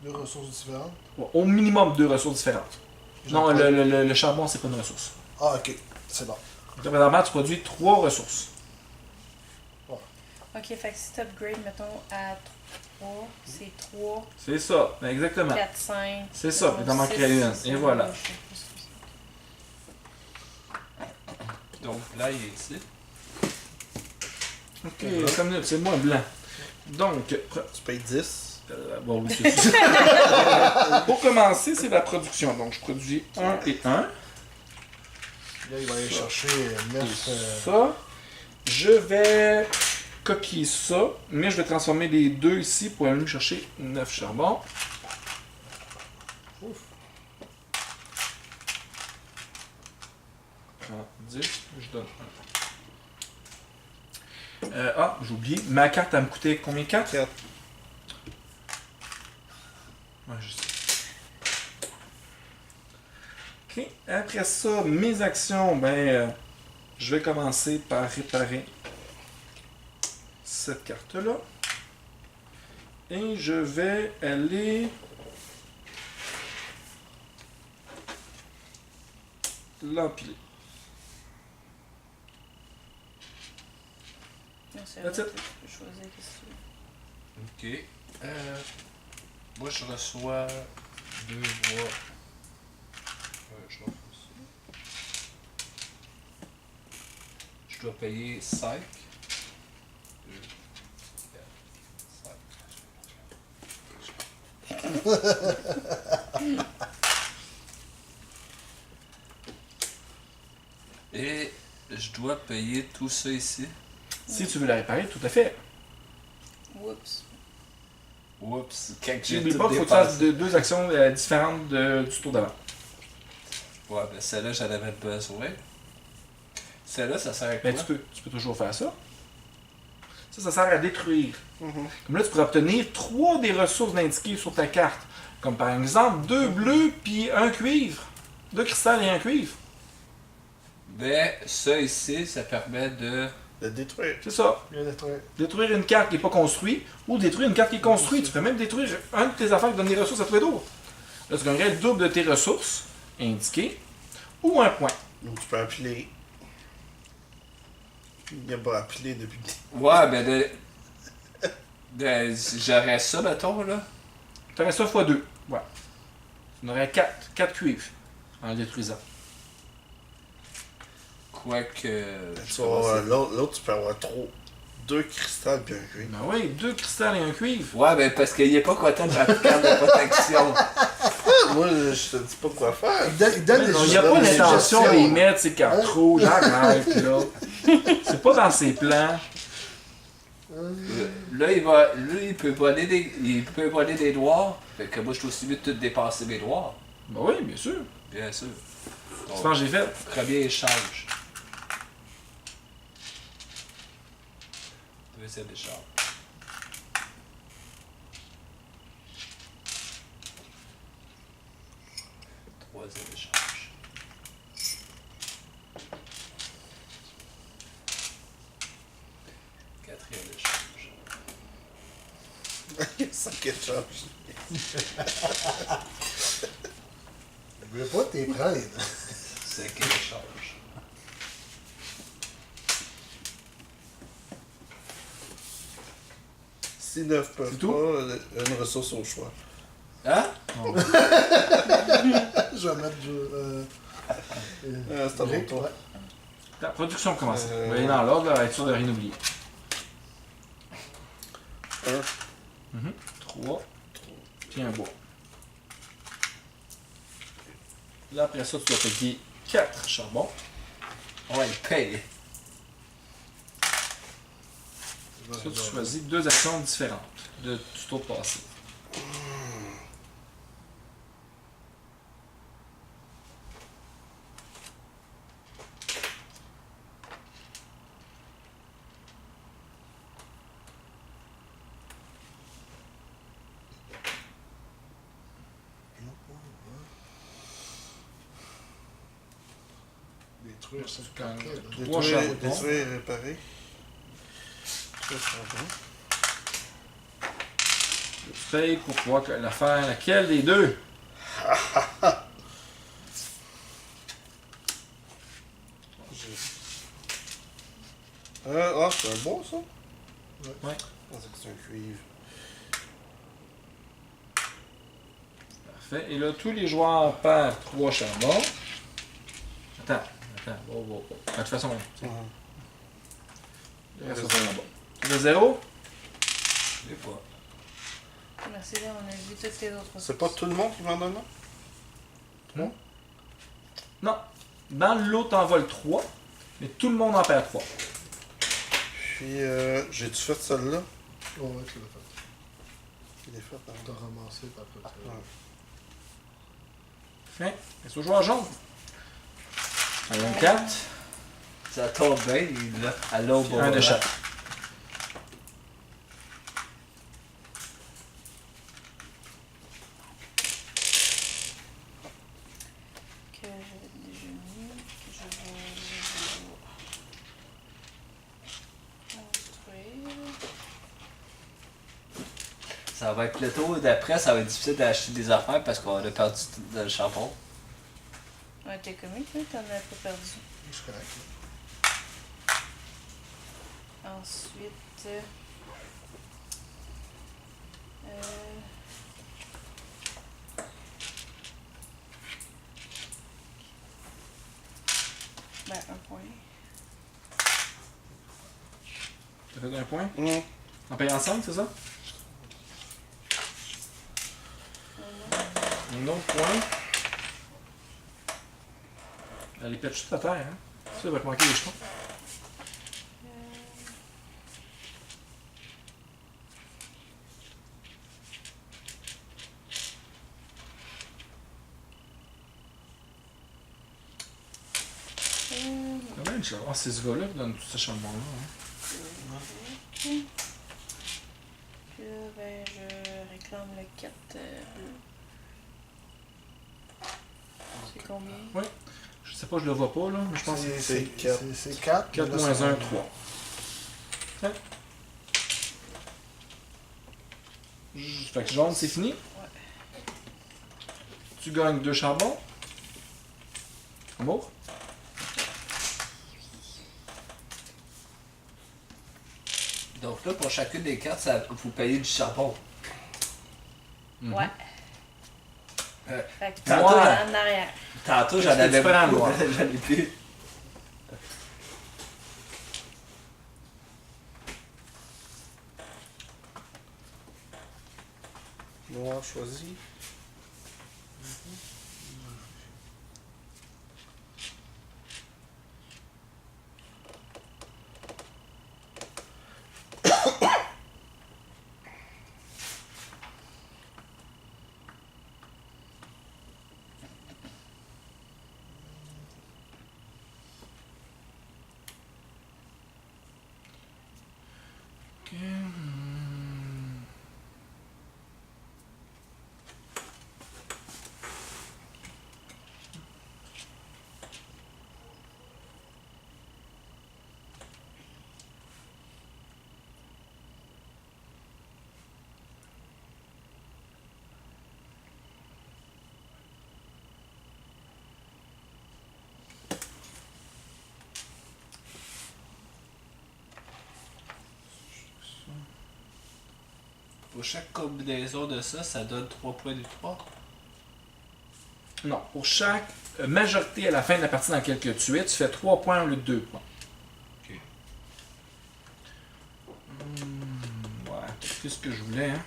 2 ressources différentes. Ouais, au minimum 2 ressources différentes. J'en Non, prends- le charbon, c'est pas une ressource. Ah, ok. C'est bon. Donc, présentement, tu produis 3 ressources. Ok, fait que si t'upgrades, mettons, à 3, c'est 3, C'est ça, exactement. 4, 5. C'est ça, puis t'en manquerait une. Et voilà. Donc là, il est ici. Ok, comme c'est moi blanc. Donc, Tu payes 10. bon, oui, c'est ça. Pour commencer, c'est la production. Donc, je produis 1 et 1. Là, il va aller chercher 9. Ça. Je vais copier ça, mais je vais transformer les 2 ici pour aller me chercher 9 charbons. Ouf. Je prends 10, je donne 1. J'ai oublié. Ma carte, elle me coûtait combien? 4? 4. Ouais, je sais. Ok. Après ça, mes actions, je vais commencer par réparer cette carte-là. Et je vais aller l'empiler. That's it. Tu peux choisir qu'est-ce que tu veux. Ok. Moi, je reçois 2 bois. Je dois faire ça. Je dois payer 5. 2, 4, 5. Et je dois payer tout ça ici. Si tu veux la réparer, tout à fait. Oups. Oups, quand j'ai N'oublie tout pas qu'il faut que tu fasses dépassé. 2 actions différentes du tour d'avant. Ouais, ben celle-là, j'en avais besoin. Celle-là, ça sert à quoi? Mais tu peux toujours faire ça. Ça sert à détruire. Mhm. Comme là, tu pourrais obtenir 3 des ressources indiquées sur ta carte. Comme par exemple 2 bleus puis 1 cuivre. 2 cristal et 1 cuivre. Ben, ça ici, ça permet de Le détruire. C'est ça. Bien détruire. Détruire une carte qui n'est pas construite ou détruire une carte qui est construite. Tu peux même détruire un de tes affaires qui donne des ressources à tous les tours. Là, tu gagnerais le double de tes ressources indiquées ou un point. Donc tu peux appeler. Il n'y a pas appelé depuis le début. Ouais, j'aurais ça, mettons, là. Tu aurais ça x 2. Ouais. Tu en aurais 4 cuivres en le détruisant. Quoique. Tu vas avoir l'autre, tu peux avoir 2 cristals puis un cuivre. Ben oui, 2 cristals et un cuivre. Ouais, ben parce qu'il est pas content de ma carte de protection. Moi, je te dis pas quoi faire. Il donne des Il n'y a pas l'intention de les suggestions. mettre, ces cartes rouges, arrête, là. C'est pas dans ses plans. Là, il peut voler des noirs. Fait que moi, je suis aussi mieux de tout dépasser mes noirs. Ben oui, bien sûr. Bien sûr. Tu penses que j'ai fait? Premier échange. Deuxième échange. Troisième échange. Quatrième échange. Il y a 5 échanges. Je veux pas t'y prendre. Cinquième échange. Si 9 peuvent C'est tout? pas, une ressource au choix. Hein? Je vais mettre C'est à mon tour. ouais. Ta production commence. Euh, On va aller dans l'ordre, là, être sûr de rien oublier. 1, 3. Puis un bois. Là, après ça, tu vas payer 4 charbons. Ouais, il paye. Ça, tu choisis 2 actions différentes du tour passé. Détruire cette Quand- carte-là. Trois charbons. Détruire et réparer. 3 charbons. Tu payes pour pouvoir la faire. Laquelle des deux? C'est un bon ça? Ouais. Je pensais que c'est un cuivre. Parfait. Et là, tous les joueurs perdent 3 charbons. Attends. Oh. De toute façon, Ouais. il reste ça là-bas. Tu veux 0? Je sais pas. Merci, là, on a vu toutes les autres. C'est pas tout le monde qui m'en donne un? Non. Dans le lot, t'en voles 3. Mais tout le monde en perd 3. Puis, j'ai-tu fait celle-là? Oh, ouais, tu l'as fait. Il est fait, hein? T'as ramassé, puis après, tu Ouais. Fin. Reste au joueur jaune. Un 4. Ça tombe bien, il là. À l'eau, Un de chaque. Que j'avais déjà mis, que je vais construire. Ça va être le tour d'après, ça va être difficile d'acheter des affaires parce qu'on a perdu le charbon. Ouais, t'es comique, là, t'en as pas perdu. Je suis correct. Ensuite, ben, un point. T'as fait un point? Mmh. En payant 5, c'est ça? Un autre point. Elle les pète juste à terre, hein? Ça, il va te manquer les jetons. Quand même, ah, c'est ce gars-là qui donne tout ce charbon-là. Hein? Puis là, ben, je réclame le 4 bleu. C'est combien? Je sais pas, je le vois pas, là, mais je pense que C'est 4. C'est 4. 4 moins 1, 3. Fait que jaune, c'est fini. Tu gagnes 2 charbons. Amour. Donc là, pour chacune des cartes, ça vous payez du charbon. Ouais. Euh, Fait que tu tantôt, vas en arrière. Tantôt, Qu'est-ce j'en que avais tu fais dans le beaucoup, noir? j'en ai plus. Noir choisi. Pour chaque combinaison de ça, ça donne 3 points de 3. Non, pour chaque majorité à la fin de la partie dans laquelle tu es, tu fais 3 points au lieu de 2 points. Ok. Ouais, c'est ce que je voulais, hein.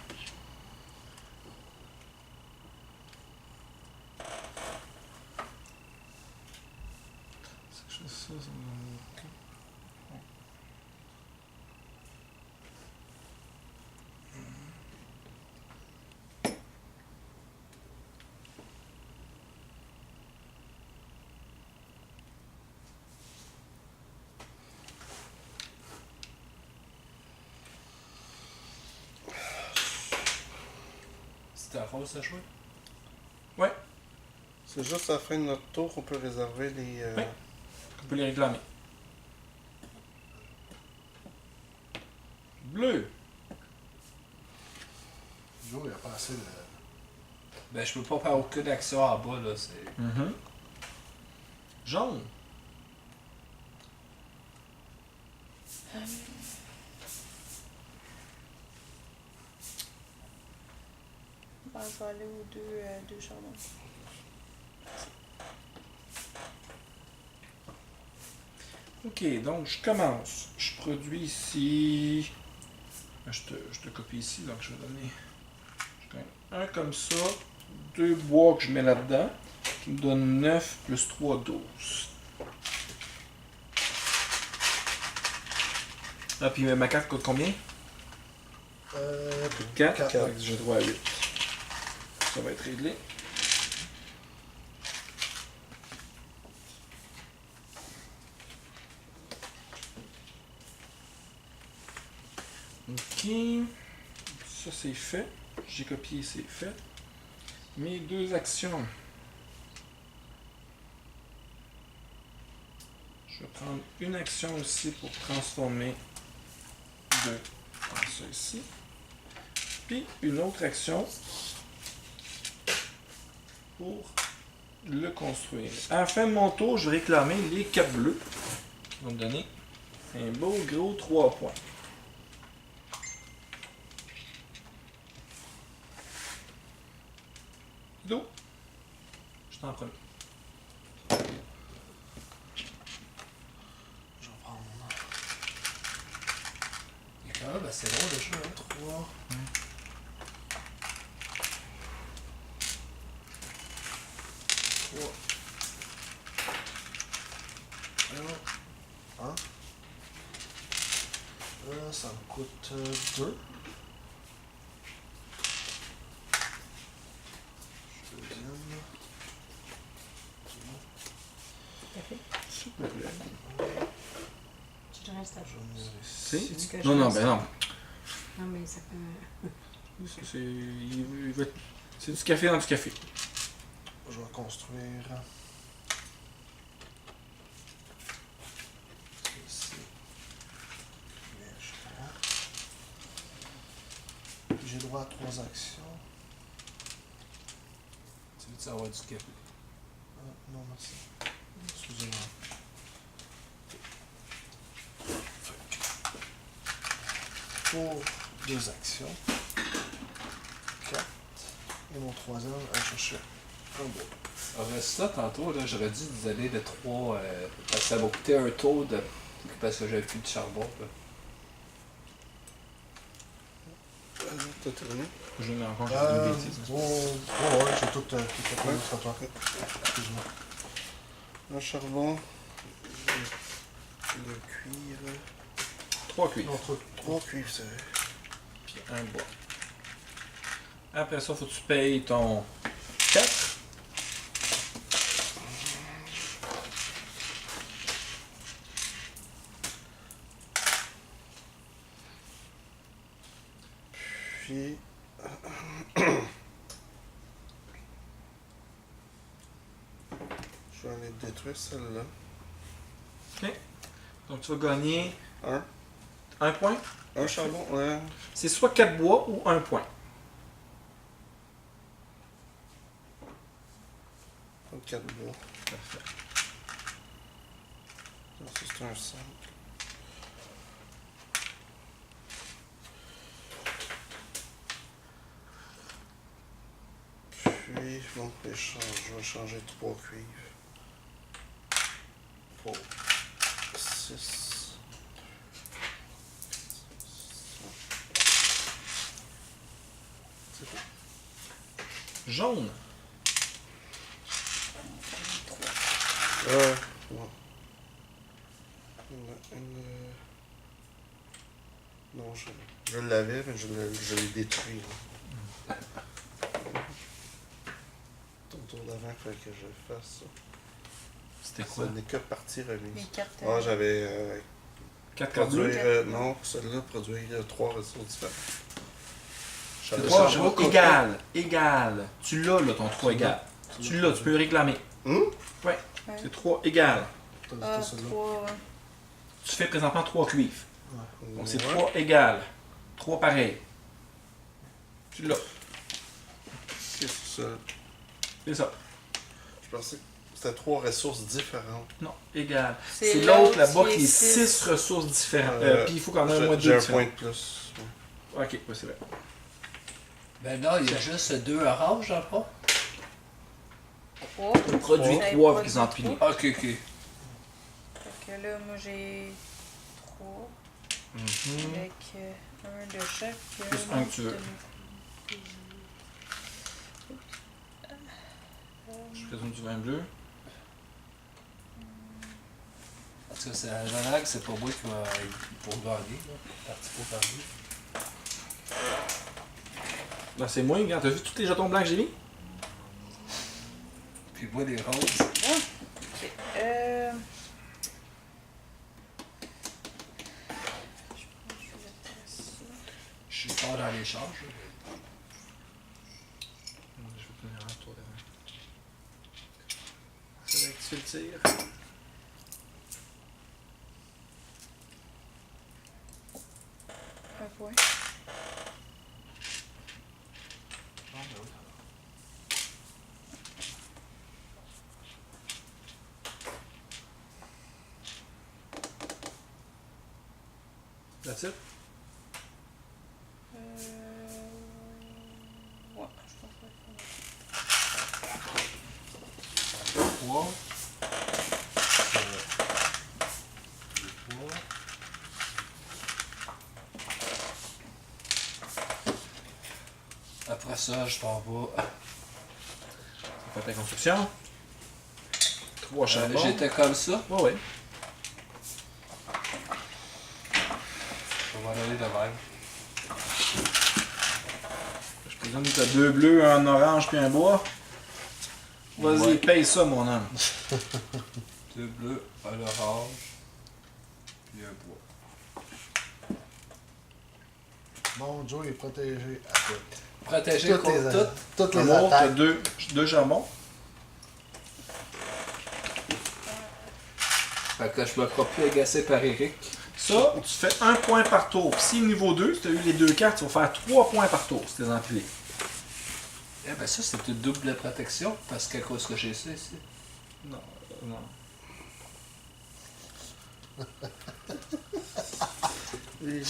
C'était à rose à jouer? C'est juste à la fin de notre tour qu'on peut réserver les. Oui. On peut les réclamer. Bleu. Joe, il a pas assez de. Ben, je peux pas faire aucune action en bas, là. C'est... Jaune. Bon, je vais aller aux deux charbons. Ok, donc je commence. Je produis ici. Je te copie ici, donc je vais donner. Je gagne un comme ça. 2 bois que je mets là-dedans. Qui me donne 9 plus 3, 12. Ah, puis ma carte coûte combien? Plus 4. Quatre. J'ai droit à 8. Ça va être réglé. Ok. Ça c'est fait. J'ai copié, c'est fait. Mes 2 actions. Je vais prendre une action aussi pour transformer 2 en ça ici. Puis une autre action pour le construire. À la fin de mon tour, je vais réclamer les 4 bleus. Qui vont me donner un beau gros 3 points. Do. Je t'en prie. Je vais prendre Il est quand même assez long, le jeu, hein. 3. Ça me coûte 2. Deuxième. S'il vous plaît. Tu te restes à Je vais venir Si? ici. que je Non, non, fasse? ben non. Non, mais ça fait. C'est du café dans du café. Je vais construire. Ici. Mais je prends j'ai droit à 3 actions. Tu veux-tu avoir du café? Ah, non, merci. Excusez-moi. Pour 2 actions. 4. Et mon troisième, à chercher un bois. Alors, ça, tantôt, là, j'aurais dû vous donner de 3. Parce que ça m'a coûté un tour de. Parce que j'avais plus de charbon. Là. T'as terminé? Je me rends compte que j'ai fait une bêtise. Ouais, j'ai tout fait Ouais. sur toi. Excuse-moi. Un charbon. Le cuivre. 3 cuivres. Non, trop. 3 cuivres, c'est vrai. Puis un bois. Après ça, faut que tu payes ton 4. Puis. Je vais aller détruire celle-là. Donc tu vas gagner Un. 1 point. Un charbon, ouais. C'est soit 4 bois ou 1 point. 4 bois. Parfait. Ça, c'est un 5. Puis, bon, échange. Je vais changer 3 cuivres. Pour 6. C'est tout. Jaune. Ouais. Non, je l'avais, mais je l'ai détruit. Là. Ton tour d'avant, il fallait que je fasse ça. C'était Ça quoi? n'est que partie Les remise. cartes. Ah, j'avais 4 cartes bleues. produire. Non, celle-là, produire 3 ressources différents. C'est J'avais 3 charbon. égal. Tu l'as, là, ton 3 égal. Tu l'as, tu peux réclamer. Ouais. C'est 3 égal. Ah, T'as celle-là. 3. Tu fais présentement 3 cuivres. Donc c'est Ouais. 3 égal. 3 pareils. Tu l'as. C'est ça. C'est ça. Je pensais que c'était 3 ressources différentes. Non, égal. C'est C'est l'autre l'autre là-bas qui qui est est 6 ressources différentes. Euh, Puis il faut quand même moins de J'ai 2 un différentes. point de plus. Ouais. Ok, ouais, c'est vrai. Ben non, il y a juste 2 oranges, dans le fond. 3. Produit J'avais 3 produit qu'ils ont pris. trois. Ok. Fait que là, moi j'ai 3. Avec un de chaque. Plus un que tu veux. Je présume du vin bleu. Parce que c'est en général que c'est pas moi qui va pour gagner. Là. Parti pour gagner. Là, c'est moi, regarde. T'as vu tous les jetons blancs que j'ai mis? Puis moi, les roses. Ok. Je suis fort dans les charges. Je vais tenir un tour d'avant. C'est là que tu fais le tir. Un point. That's it? Ouais, je pense pas. 3. Après ça, je m'en vais. Ça fait ta construction. 3 charbons. J'étais comme ça. Ouais, ouais. On va aller de même. Je présume que t'as 2 bleus, un orange puis un bois. Vas-y, Ouais. paye ça, mon homme. 2 bleus, un orange, puis un bois. Bon, Joe est protégé à tout. Protéger Toutes contre les, tout. toutes les Amour, t'as attaques. 2 charbons. Fait que je me ferai plus agacer par Eric. Ça, tu fais 1 point par tour. Puis si niveau 2, si tu as eu les 2 cartes, tu vas faire 3 points par tour si tu les empilé. Eh ben ça, c'est une double protection, parce qu'à cause que j'ai ça ici. Non, non. Et là.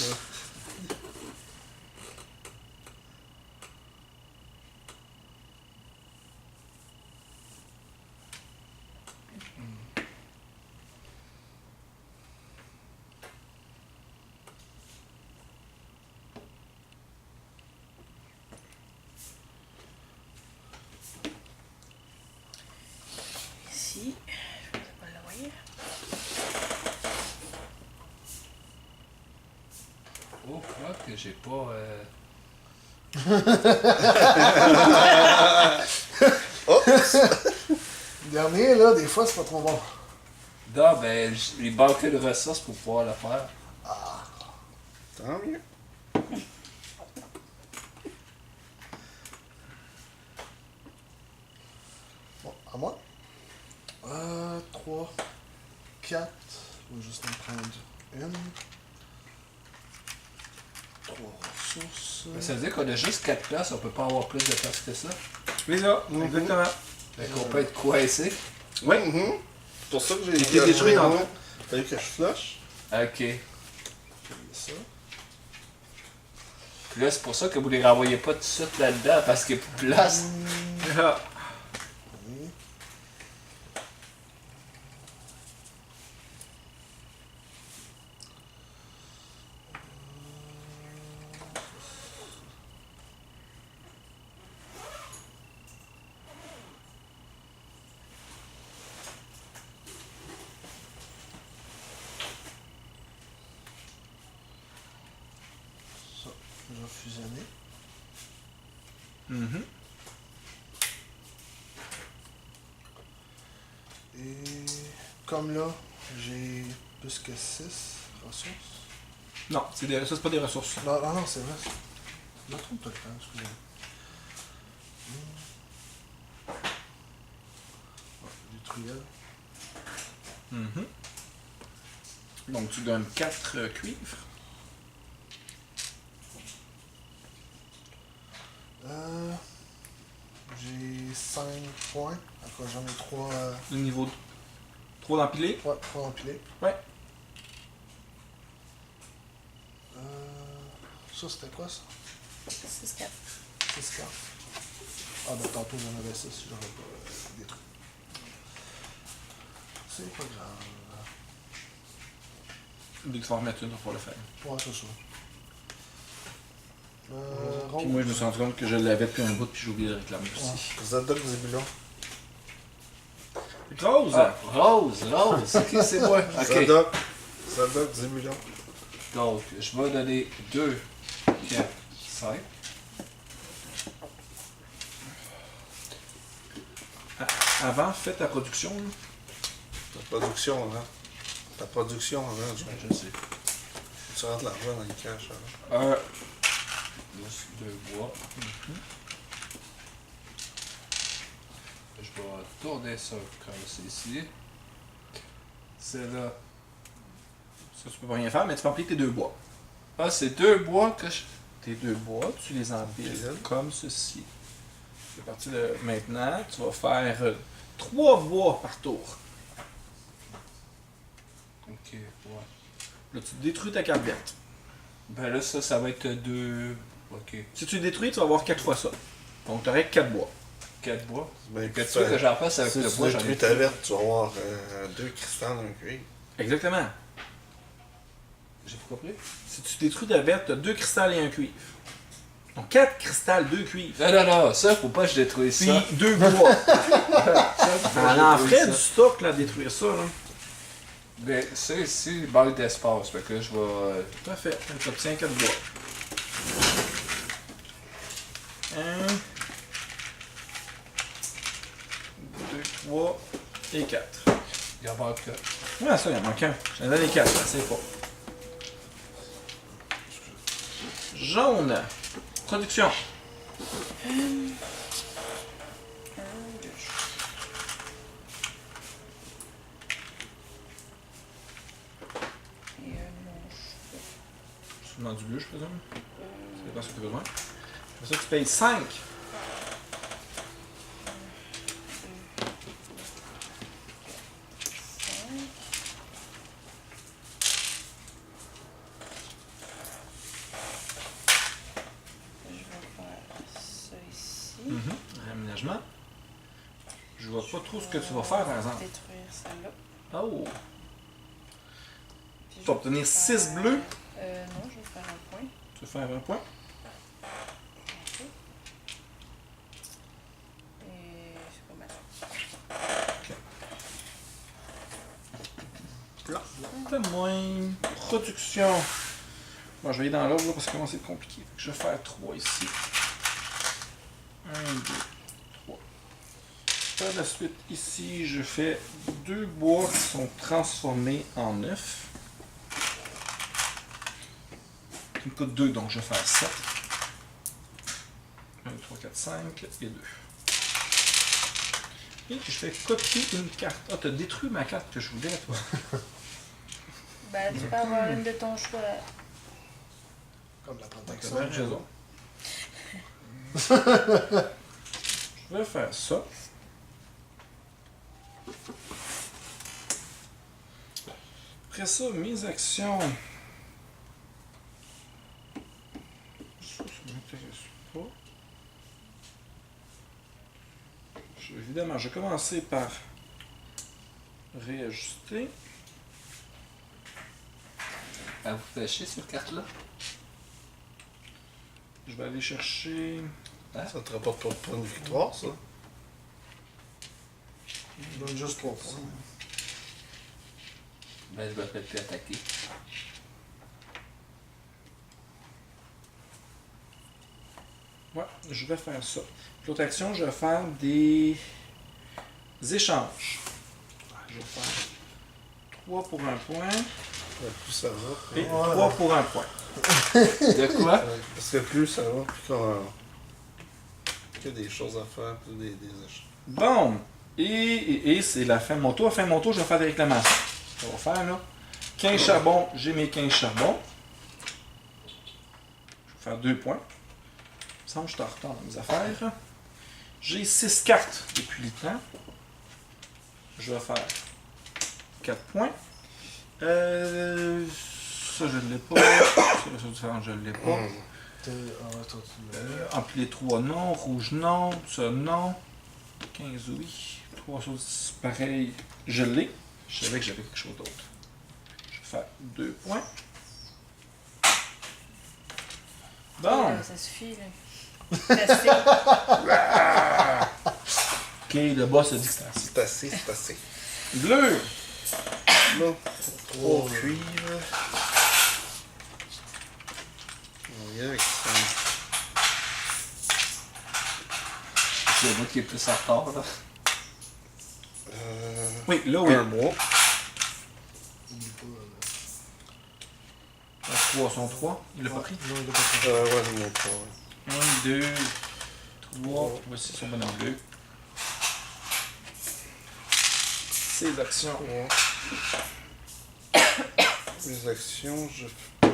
Ici. Je vais pas le voyer. Oh, fuck, que j'ai pas... Le dernier, là, des fois, c'est pas trop bon. Non, ben, j'ai manqué de ressources pour pouvoir le faire. Tant mieux. Bon, à moi. 3, 4. Je vais juste en prendre une. 3 ressources. Ça veut dire qu'on a juste 4 places, on peut pas avoir plus de place que ça. C'est ça, exactement. Fait qu'on peut être coincé. Oui. C'est pour ça que j'ai été détruit dans ton- Fallait que je flush. Ok. Ça. Puis là, c'est pour ça que vous les renvoyez pas tout de suite là-dedans, parce qu'il n'y a plus de place. Ah. Oui. Ça, je vais fusionner. Mhm. Et comme là, j'ai plus que 6 ressources. Non, ça, c'est pas des ressources. Non, non, non, c'est vrai. Je me trompe tout le temps, excusez-moi. Du truelle. Mhm. Donc, tu donnes 4 cuivres. J'ai 5 points. Après, j'en ai 3. Le niveau 3 d'empilé. Ouais, 3 empilés. Ouais. Ça, c'était quoi ça? 6, 4. 6 cartes. Ah, ben tantôt j'en avais 6, j'aurais pas détruit. C'est pas grave. Dès que tu vas en remettre une, pour le faire. Ouais, c'est ça. Puis moi, je me suis rendu compte que je l'avais depuis un bout, puis j'ai oublié de réclamer aussi. Zadok Zébulon. Rose! Ah, Rose, Rose. Ok, c'est moi. Ok. Zadok Zébulon. Donc, je vais donner 2, 4, 5. Avant, fais ta production. Là. Ta production, hein. Ta production avant, John. Je sais. Tu rentres l'argent dans le cash avant. 1 plus 2 bois. Je vais tourner ça comme c'est ici. C'est là. Ça, tu peux pas rien faire, mais tu peux empiler tes 2 bois. Ah, c'est 2 bois que je. Tes 2 bois, tu les empiles Empiles. comme ceci. À partir de maintenant, tu vas faire 3 bois par tour. Ok, ouais. Là, tu détruis ta carte verte. Ben là, ça va être 2. Ok. Si tu détruis, tu vas avoir 4 fois ça. Donc, tu aurais 4 bois. 4 bois. Ben, Que tu veux que j'en fasse avec si le tu bois, j'en ai détruis ta verte, tu vas avoir 2 cristals dans le cuivre. Exactement. J'ai pas compris. Si tu détruis ta verte, tu as 2 cristals et un cuivre. Donc, 4 cristals, 2 cuivres. Non, non, non, ça, faut pas que je détruise Puis ça. 2 bois. Ça, faut pas que On en je détruise ferait ça. du stock là, à détruire ça. Là. Mais ça ici, il manque d'espace. Fait que je vais. Tout à fait. Tu obtiens 4 bois. 1, 2, 3 et 4. Il en manque. Ouais, ça, il en manque un. J'en ai les 4, c'est pas. Jaune. Production. 1, 2. Et un Seulement du bleu, je présume. C'est pas ce que tu as besoin. Après ça, tu payes 5. Je vais faire ça ici. Réaménagement. Je vois pas trop ce que tu vas faire, par exemple. Détruire celle-là. Oh! Puis je Tu vas vais obtenir faire- 6 bleus. Non, je vais faire un point. Tu vas faire un point. Ok. Et c'est pas mal. Moins. Production. Bon, je vais aller dans l'ordre là, parce que comment c'est compliqué. Fait que je vais faire 3 ici. 1, 2, 3. Par la suite, ici, je fais 2 bois qui sont transformés en œufs. Qui me coûte 2, donc je vais faire 7. 1, 3, 4, 5 et 2. Et je fais copier une carte. Ah, t'as détruit ma carte que je voulais, toi. Ben, tu peux avoir une de ton choix. Comme la T'as protection. bien raison. Je vais faire ça. Après ça, mes actions. Ça m'intéresse pas. Évidemment, je vais commencer par réajuster. Ah, vous pêchez sur carte-là? Je vais aller chercher. Ça te rapporte pas de points de victoire, ça. Je donne juste 3 points. Ben, je vais peut-être plus attaquer. Ouais, je vais faire ça. L'autre action, je vais faire des échanges. Je vais faire 3 pour un point Plus ça va. et Ouais. 3 pour un point. De quoi? Parce que plus ça va, plus qu'on qu'il y a des choses à faire, plus des échanges. Bon, et c'est la fin de mon tour. À la fin de mon tour, je vais faire des réclamations. On va faire là. 15 charbons, j'ai mes 15 charbons. Je vais faire 2 points. Il me semble que je suis en retard dans mes affaires. J'ai 6 cartes depuis le temps. Je vais faire 4 points. Ça, je ne l'ai pas. C'est la chose différente, je ne l'ai pas. Toi, tu l'as. Empli 3 non, rouge non, ça non. 15 oui. 3 choses pareilles, je l'ai. Je savais que j'avais quelque chose d'autre. Je vais faire 2 points. Bon. Là, ça suffit, là. C'est assez. Ok, le boss a dit que c'était assez. C'est assez, c'est assez. Bleu. Là, 3 cuivres. On y est avec ça. C'est moi qui est plus en retard, là. Oui, là oui. Un mois. Oublie pas. Les 3 sont 3. Il l'a pas pris. Non, il l'a pas pris. Ouais, je monte pas. 1, 2, 3. Voici son bonhomme bleu. Ses actions. Ouais. Les actions, je fais.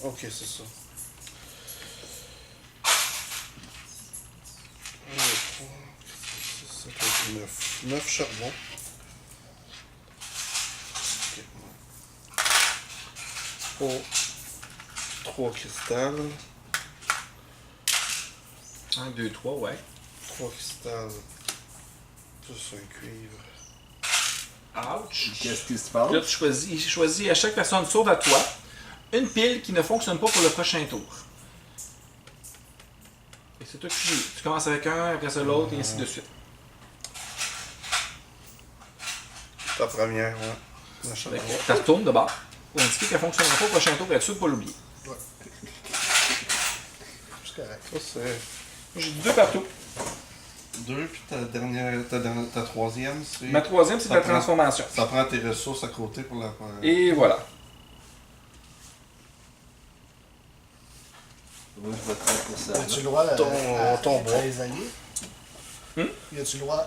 Ok, c'est ça. 1, 2, 3, 4, 5, 6, 7, 8, 9. 9 charbons. Ok. 3 cristals. 1, 2, 3, ouais. 3 cristals. Plus un cuivre. Ouch. Qu'est-ce qui se passe? Là, tu choisis à chaque personne sauf à toi une pile qui ne fonctionne pas pour le prochain tour. Et c'est toi qui joues. Tu commences avec un, après ça l'autre, et ainsi de suite. Ta première, ouais. La Fait charbon. que tu retournes de bord pour indiquer qu'elle ne fonctionnera pas au prochain tour et être sûr de ne pas l'oublier. C'est correct. Ça, c'est J'ai 2 partout. 2, puis ta troisième, c'est. Ma troisième, c'est Ça la prend- transformation. Ça prend tes ressources à côté pour la. Et voilà. Moi, je vais te faire pour ça. As-tu là. le droit Ton bois. à les alliés? Hum? Y a-tu le droit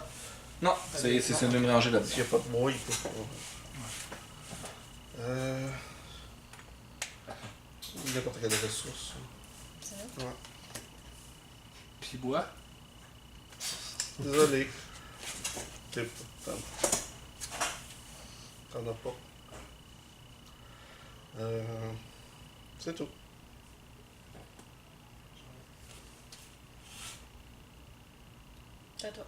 Non, c'est une rangée là-dessus. S'il n'y a pas de bois, il peut pas. N'importe quelle ressource. C'est vrai? Ouais. Puis bois. Désolé. T'en as pas. C'est tout. C'est à toi.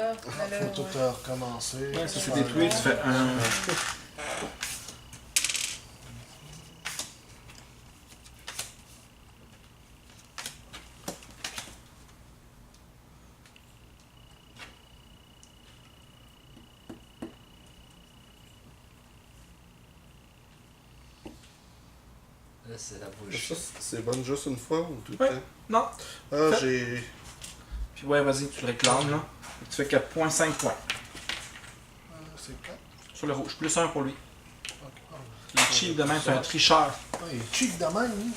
Ah, ben là, Faut tout ouais. recommencer. Ouais, ça c'est Faire détruit, tu fais un. Là, c'est la Ça, bouche. c'est bon juste une fois ou tout le Ouais. temps? Non. Ah, Fait- j'ai. Puis ouais, vas-y, tu le réclames là. Tu fais 4,5 points. C'est 4. Sur le rouge, plus 1 pour lui. Ok. Il est cheap de même, c'est un tricheur. Ah, il est cheap de même, lui.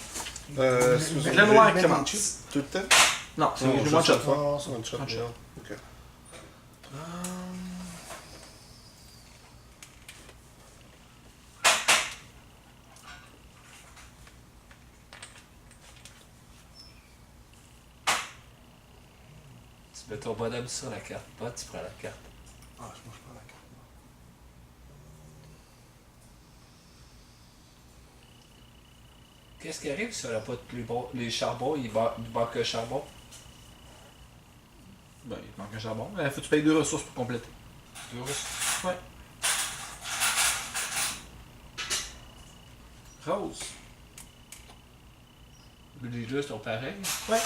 Fait que le noir Mais commence. cheap. Tout le temps? Non, c'est Non, le juste one shot. une fois. Ah, ça. One shot, One shot. bien. Ok. Tu mets ton bonhomme sur la carte. Pas, tu prends la carte. Ah, moi, je prends la carte. Qu'est-ce qui arrive si on n'a pas tous les charbons? Il manque un charbon. Ben, il te manque un charbon. Il faut que tu payes 2 ressources pour compléter. Deux ressources. Ouais. Rose. Les deux sont pareils. Ouais.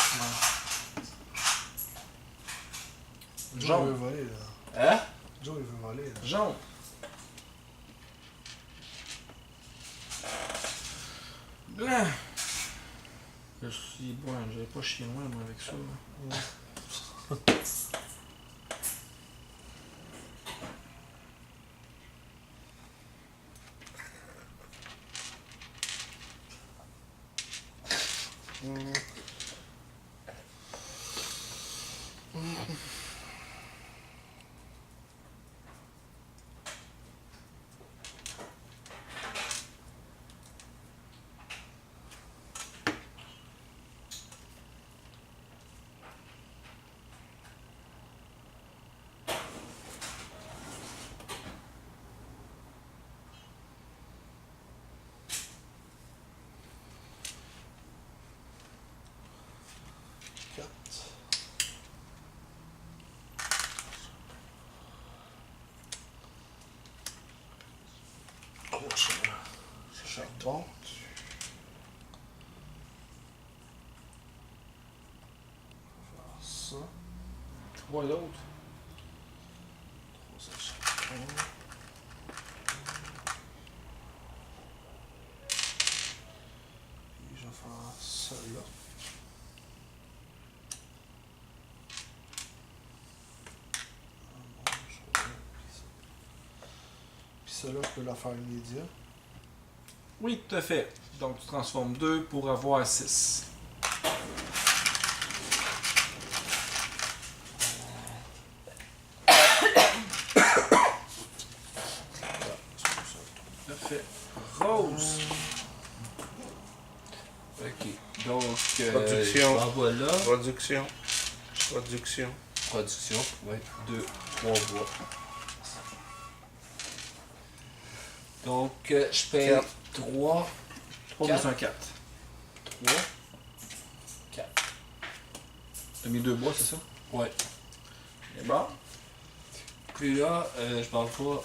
Joe, il veut Jaune. voler, là. Hein? Joe, il veut voler, là. Jaune. Blanc. Je suis bon, j'avais pas chié loin moi avec ça. Là. Bon. Ça. 3 autres. 3 chacun. Puis je vais faire celui-là. Puis celui-là, je peux la faire immédiat. Oui, tout à fait. Donc tu transformes 2 pour avoir 6. Parfait. Rose. Ok. Donc, Production. je m'envoie là. Production. Production. Production. Ouais. 2, 3 bois. Donc, je paye Quatre. 3, 3 Quatre. plus un 4. 3, 4. T'as mis 2 bois, c'est ça? Ouais. Et bon. Puis là, je m'envoie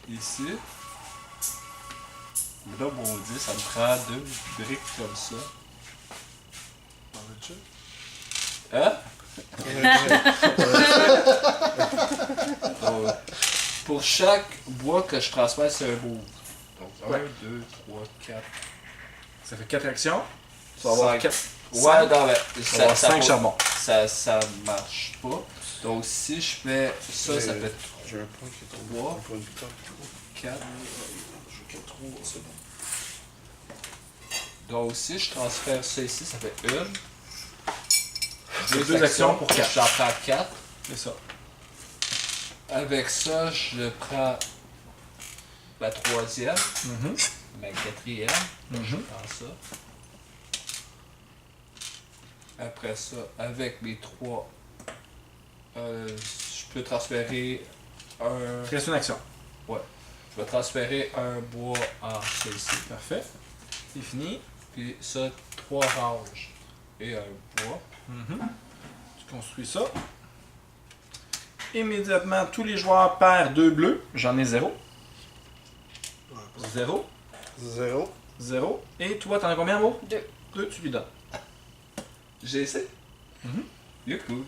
ici. Mais là, mon Dieu, ça me prend 2 briques comme ça. T'en veux-tu? Hein? Donc, pour chaque bois que je transfère, c'est un move. Donc 1, Ouais. 2, 3, 4. Ça fait 4 actions. Tu vas avoir Cinq. 4. Ouais, non, mais Tu vas avoir 5 charbons. ça marche pas. Donc si je fais ça, ça fait J'ai un point qui est tombé. Trois. Un point de victoire. 4. J'ai 4 trous, c'est bon. Donc si je transfère ça ici, ça fait 1. J'ai 2 actions pour 4. J'en prends 4. C'est ça. Avec ça, je prends la troisième, Mhm. ma quatrième. Je Mhm. prends ça. Après ça, avec mes 3, je peux transférer un. Il reste une action. Je vais transférer un bois en celle-ci. Parfait. C'est fini. Puis ça, 3 ranges et un bois. Mhm. Tu construis ça. Immédiatement, tous les joueurs perdent 2 bleus. J'en ai 0. 0. 0. 0. Et toi, t'en as combien, Mo? 2. 2, tu lui donnes. J'ai essayé. Mhm. Youhou.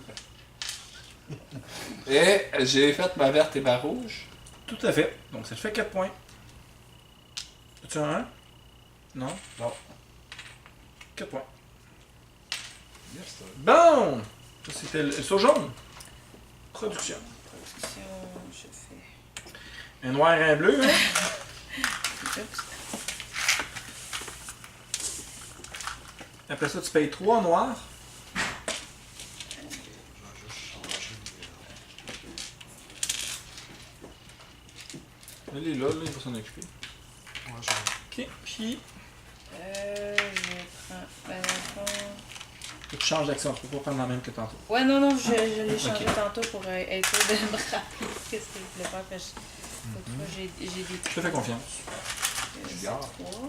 Et j'ai fait ma verte et ma rouge. Tout à fait. Donc, ça te fait 4 points. As-tu un 1? Non? Non. 4 points. Yes, sir. Bon! Ça, c'était le saut jaune. Production. Production, je fais. Un noir et un bleu, hein? Oups. Après ça, tu payes 3 noirs. Il est là, il va s'en occuper. Ouais, j'en ai. Ok, puis Je prends. tu changes d'action, tu peux pas prendre la même que tantôt. Ouais, non, je l'ai changé Ok. tantôt pour être sûr de me rappeler qu'est-ce que je voulais faire. Parce que l'autre fois, j'ai des Je trucs. te fais confiance. C'est Regarde. 3.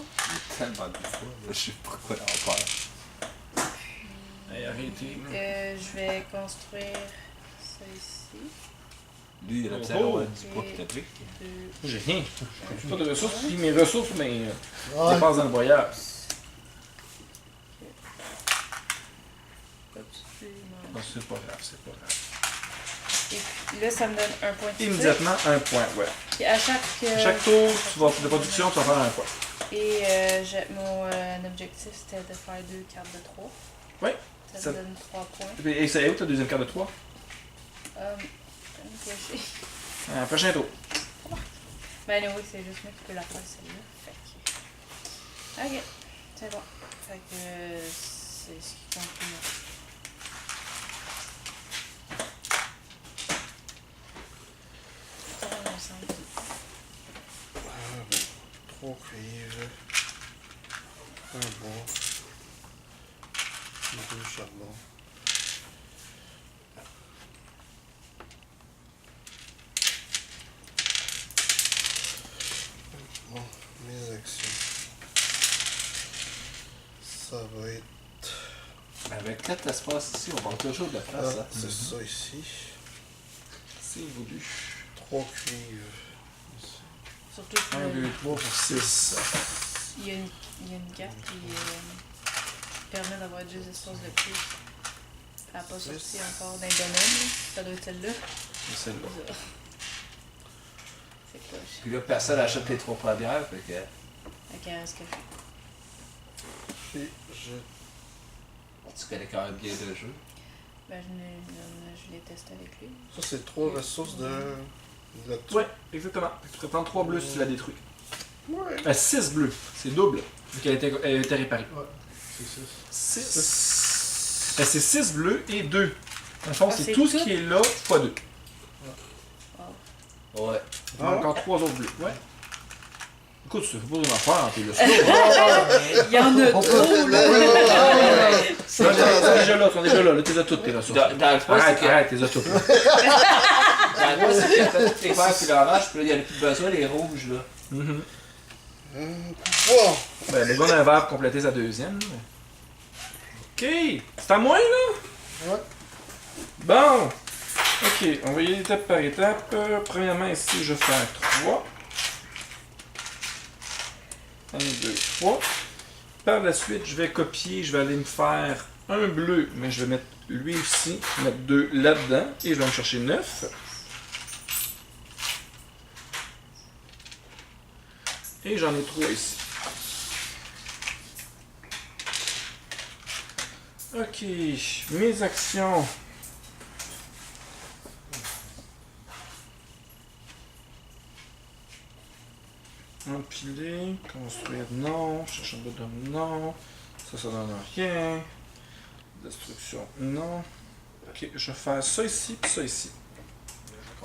Tellement de fois, là, je sais pas quoi en faire. Hey, arrêtez. Je vais construire ça ici. Lui, il a Oh, besoin oh. d'avoir du bois qui t'a pris. 2. J'ai rien. J'ai pas de ressources, puis mes ressources, mais Ouais. dépassent dans le voyage. Non, c'est pas grave, c'est pas grave. Et puis là, ça me donne un point de succès. Immédiatement, un point, ouais. Puis à chaque. À chaque tour, tu vas, de production, tu vas faire un point. Et mon objectif, c'était de faire 2 cartes de 3. Ouais. Ça Ça- me donne 3 points. Et c'est où ta deuxième carte de 3? Caché. Prochain tour. Ben oui, c'est juste moi qui peux la faire celle-là. Fait que. Ok, c'est bon. Fait que c'est ce qui conclut. Ça va ensemble. 3 cuivres. Un bois. 2 charbons. Bon, mes actions. Ça va être. Avec 4 espaces ici, on manque toujours de la place. hein. C'est ça ici. C'est voulu. 3 cuivres. Surtout 1, 2, que 3 pour 6. il y a une carte qui permet d'avoir 2 espaces de plus. Elle n'a pas sorti encore d'un domaine. Là. Ça doit être celle-là. C'est celle-là. C'est poche. Puis là, personne achète les 3 premières, fait que. Fait qu'elle reste que Puis je. Tu connais quand même bien le jeu. Ben, je les teste avec lui. Ça, c'est 3 ressources de. Ouais, exactement. Tu peux prendre 3 bleus si tu la détruis. Ouais. 6 bleus, c'est double, vu qu'elle a été réparée. Ouais, c'est 6. 6. C'est 6 bleus et 2. Dans le fond, Ah, c'est c'est tout ce tout? qui est là, fois 2. Ouais. Il y a Ah. encore 3 autres bleus. Ouais. Écoute, tu fais pas une affaire, t'es le slow. Il y en a trop, là! Ils sont déjà là, là, t'es à toutes tes ressources. Dans le fond, c'est Arrête, que. arrête, t'es à toutes. là. Dans le fond, c'est qu'il a fait toutes les verts puis l'orange, puis là, il n'y en a plus besoin, les rouges, là. Mhm. Bon. Ben, les gars d'un verre pour compléter sa deuxième. là. Ok, c'est à moi là? Ouais. Bon. Ok, on va y aller étape par étape. Premièrement, ici, je vais faire 3. 1, 2, 3. Par la suite, je vais copier, je vais aller me faire un bleu, mais je vais mettre lui aussi, mettre 2 là-dedans, et je vais me chercher 9. Et j'en ai 3 ici. Ok, mes actions. Empiler, construire non, chercher un bottom non, ça donne rien. Destruction non. Ok, je vais faire ça ici puis ça ici.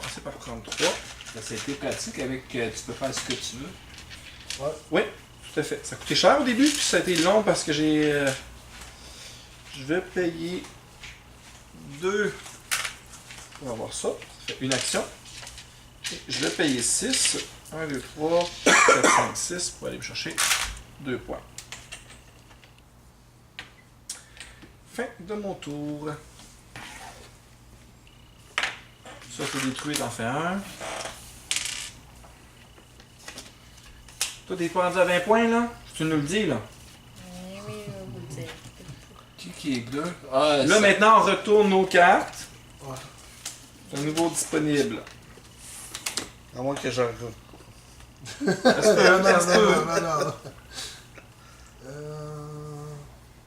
commencer par prendre 3. Ça a été pratique avec tu peux faire ce que tu veux. Oui, tout à fait. Ça a coûté cher au début, puis ça a été long parce que j'ai. Je vais payer 2 pour avoir ça. Ça fait une action. Et je vais payer 6. 1, 2, 3, 4, 5, 6 pour aller me chercher 2 points. Fin de mon tour. Ça, c'est détruit, t'en fais un. Toi, t'es pas rendu à 20 points, là? Tu nous le dis, là. Oui, oui, on va vous le dire. Qui est bleu? Ah, Là, ça- maintenant, on retourne nos cartes. Ouais. C'est un nouveau disponible. À moins que j'arrive. Non, non.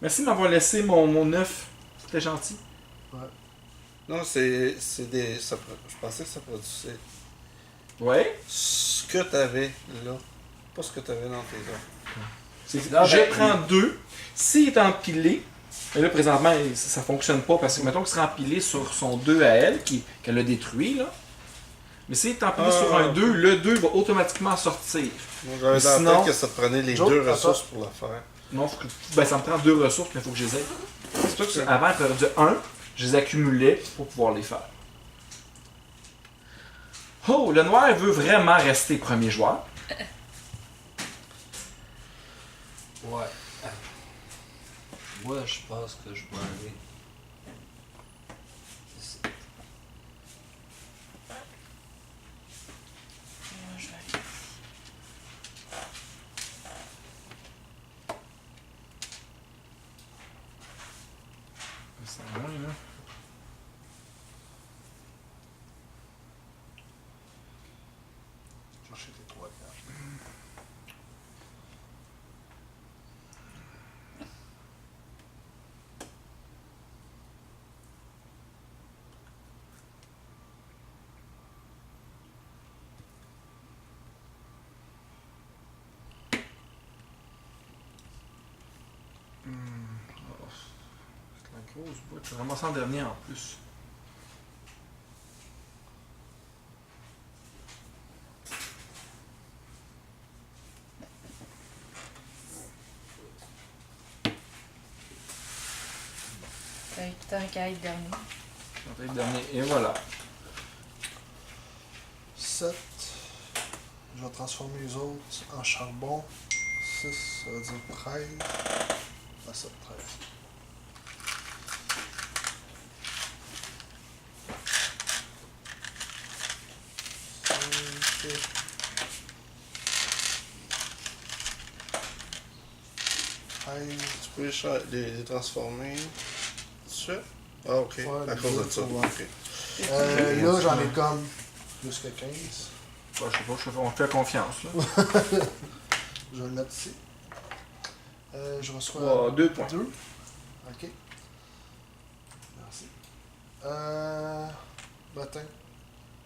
Merci de m'avoir laissé mon œuf. C'était gentil. Non, c'est des. Je pensais que ça produisait Ouais. ce que t'avais là. Pas ce que t'avais dans tes œufs. Non, Je ben, prends 2. S'il est empilé, et là présentement ça fonctionne pas parce que mettons qu'il sera empilé sur son 2 à elle, qu'elle a détruit là. Mais s'il est empilé sur un 2, le 2 va automatiquement sortir. Moi, j'avais dans Sinon- la tête que ça te prenait les Joe, deux attends. ressources pour la faire. Non, ben, ça me prend 2 ressources, mais il faut que je les aie. C'est pour ça que avant, de 1, je les accumulais pour pouvoir les faire. Oh, le noir veut vraiment rester premier joueur. Ouais. Moi, je pense que je vais aller. ici. Moi, je vais aller. C'est loin, là. Chercher tes 3 cartes. Oh, c'est la grosse boîte. Je ramasse en dernier en plus. Tant qu'à être dernier. Je vais être dernier. Et voilà. 7. Je vais transformer les autres en charbon. 6, ça veut dire 13. Ah, ça, 13. Tu peux les transformer. Tu fais? Ah, ok. Ouais, à les cause deux, de ça. ouais. Ok. Là, j'en ai comme plus que 15. Bah, je sais pas, on fait confiance. Là. Je vais le mettre ici. Je reçois 2 points. 2. Ok. Merci. Bâtin.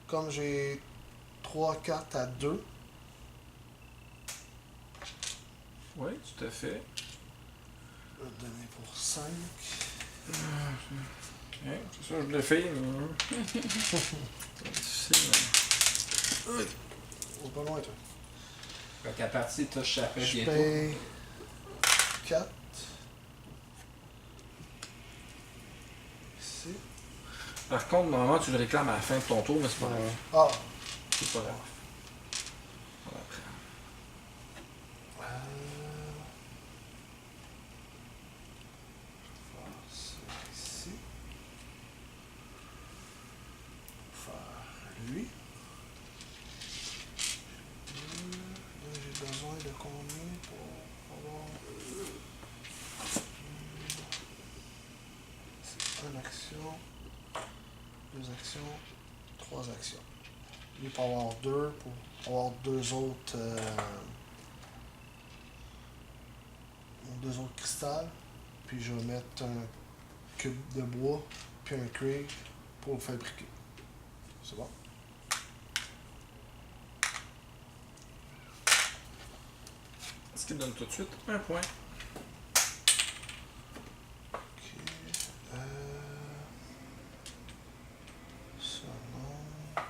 Comme j'ai 3 cartes à 2, Oui, tout à fait. je vais le donner pour 5. Ok, c'est ça, je le fais. Mais... c'est difficile. Oh, pas loin, toi. Fait qu'à partir, tu touches après Je bientôt. paye 4. Ici. Par contre, normalement, tu le réclames à la fin de ton tour, mais c'est pas grave. Ah. C'est pas grave. On va après. Faire ça ici. Faire lui. Là, j'ai besoin de combien pour avoir. C'est une action, 2 actions, 3 actions. Lui pour avoir 2, pour avoir 2 autres. 2 autres cristals. Puis je vais mettre un cube de bois, puis un crate pour le fabriquer. C'est bon? Ce qui me donne tout de suite un point. Ok. Ça non.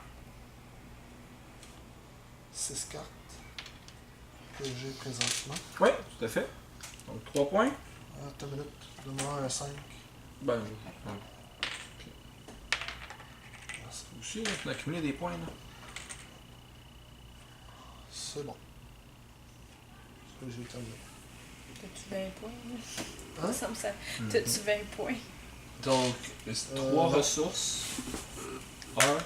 6 cartes que j'ai présentement. Oui, tout à fait. Donc 3 points. Attends une minute. Donne-moi un 5. Ben, aussi, là, on a accumulé des points, là. C'est bon. C'est ce que j'ai terminé. T'as-tu 20 points? Hein? Ça me semble. T'as-tu 20 points? Donc, 3 ressources. 1.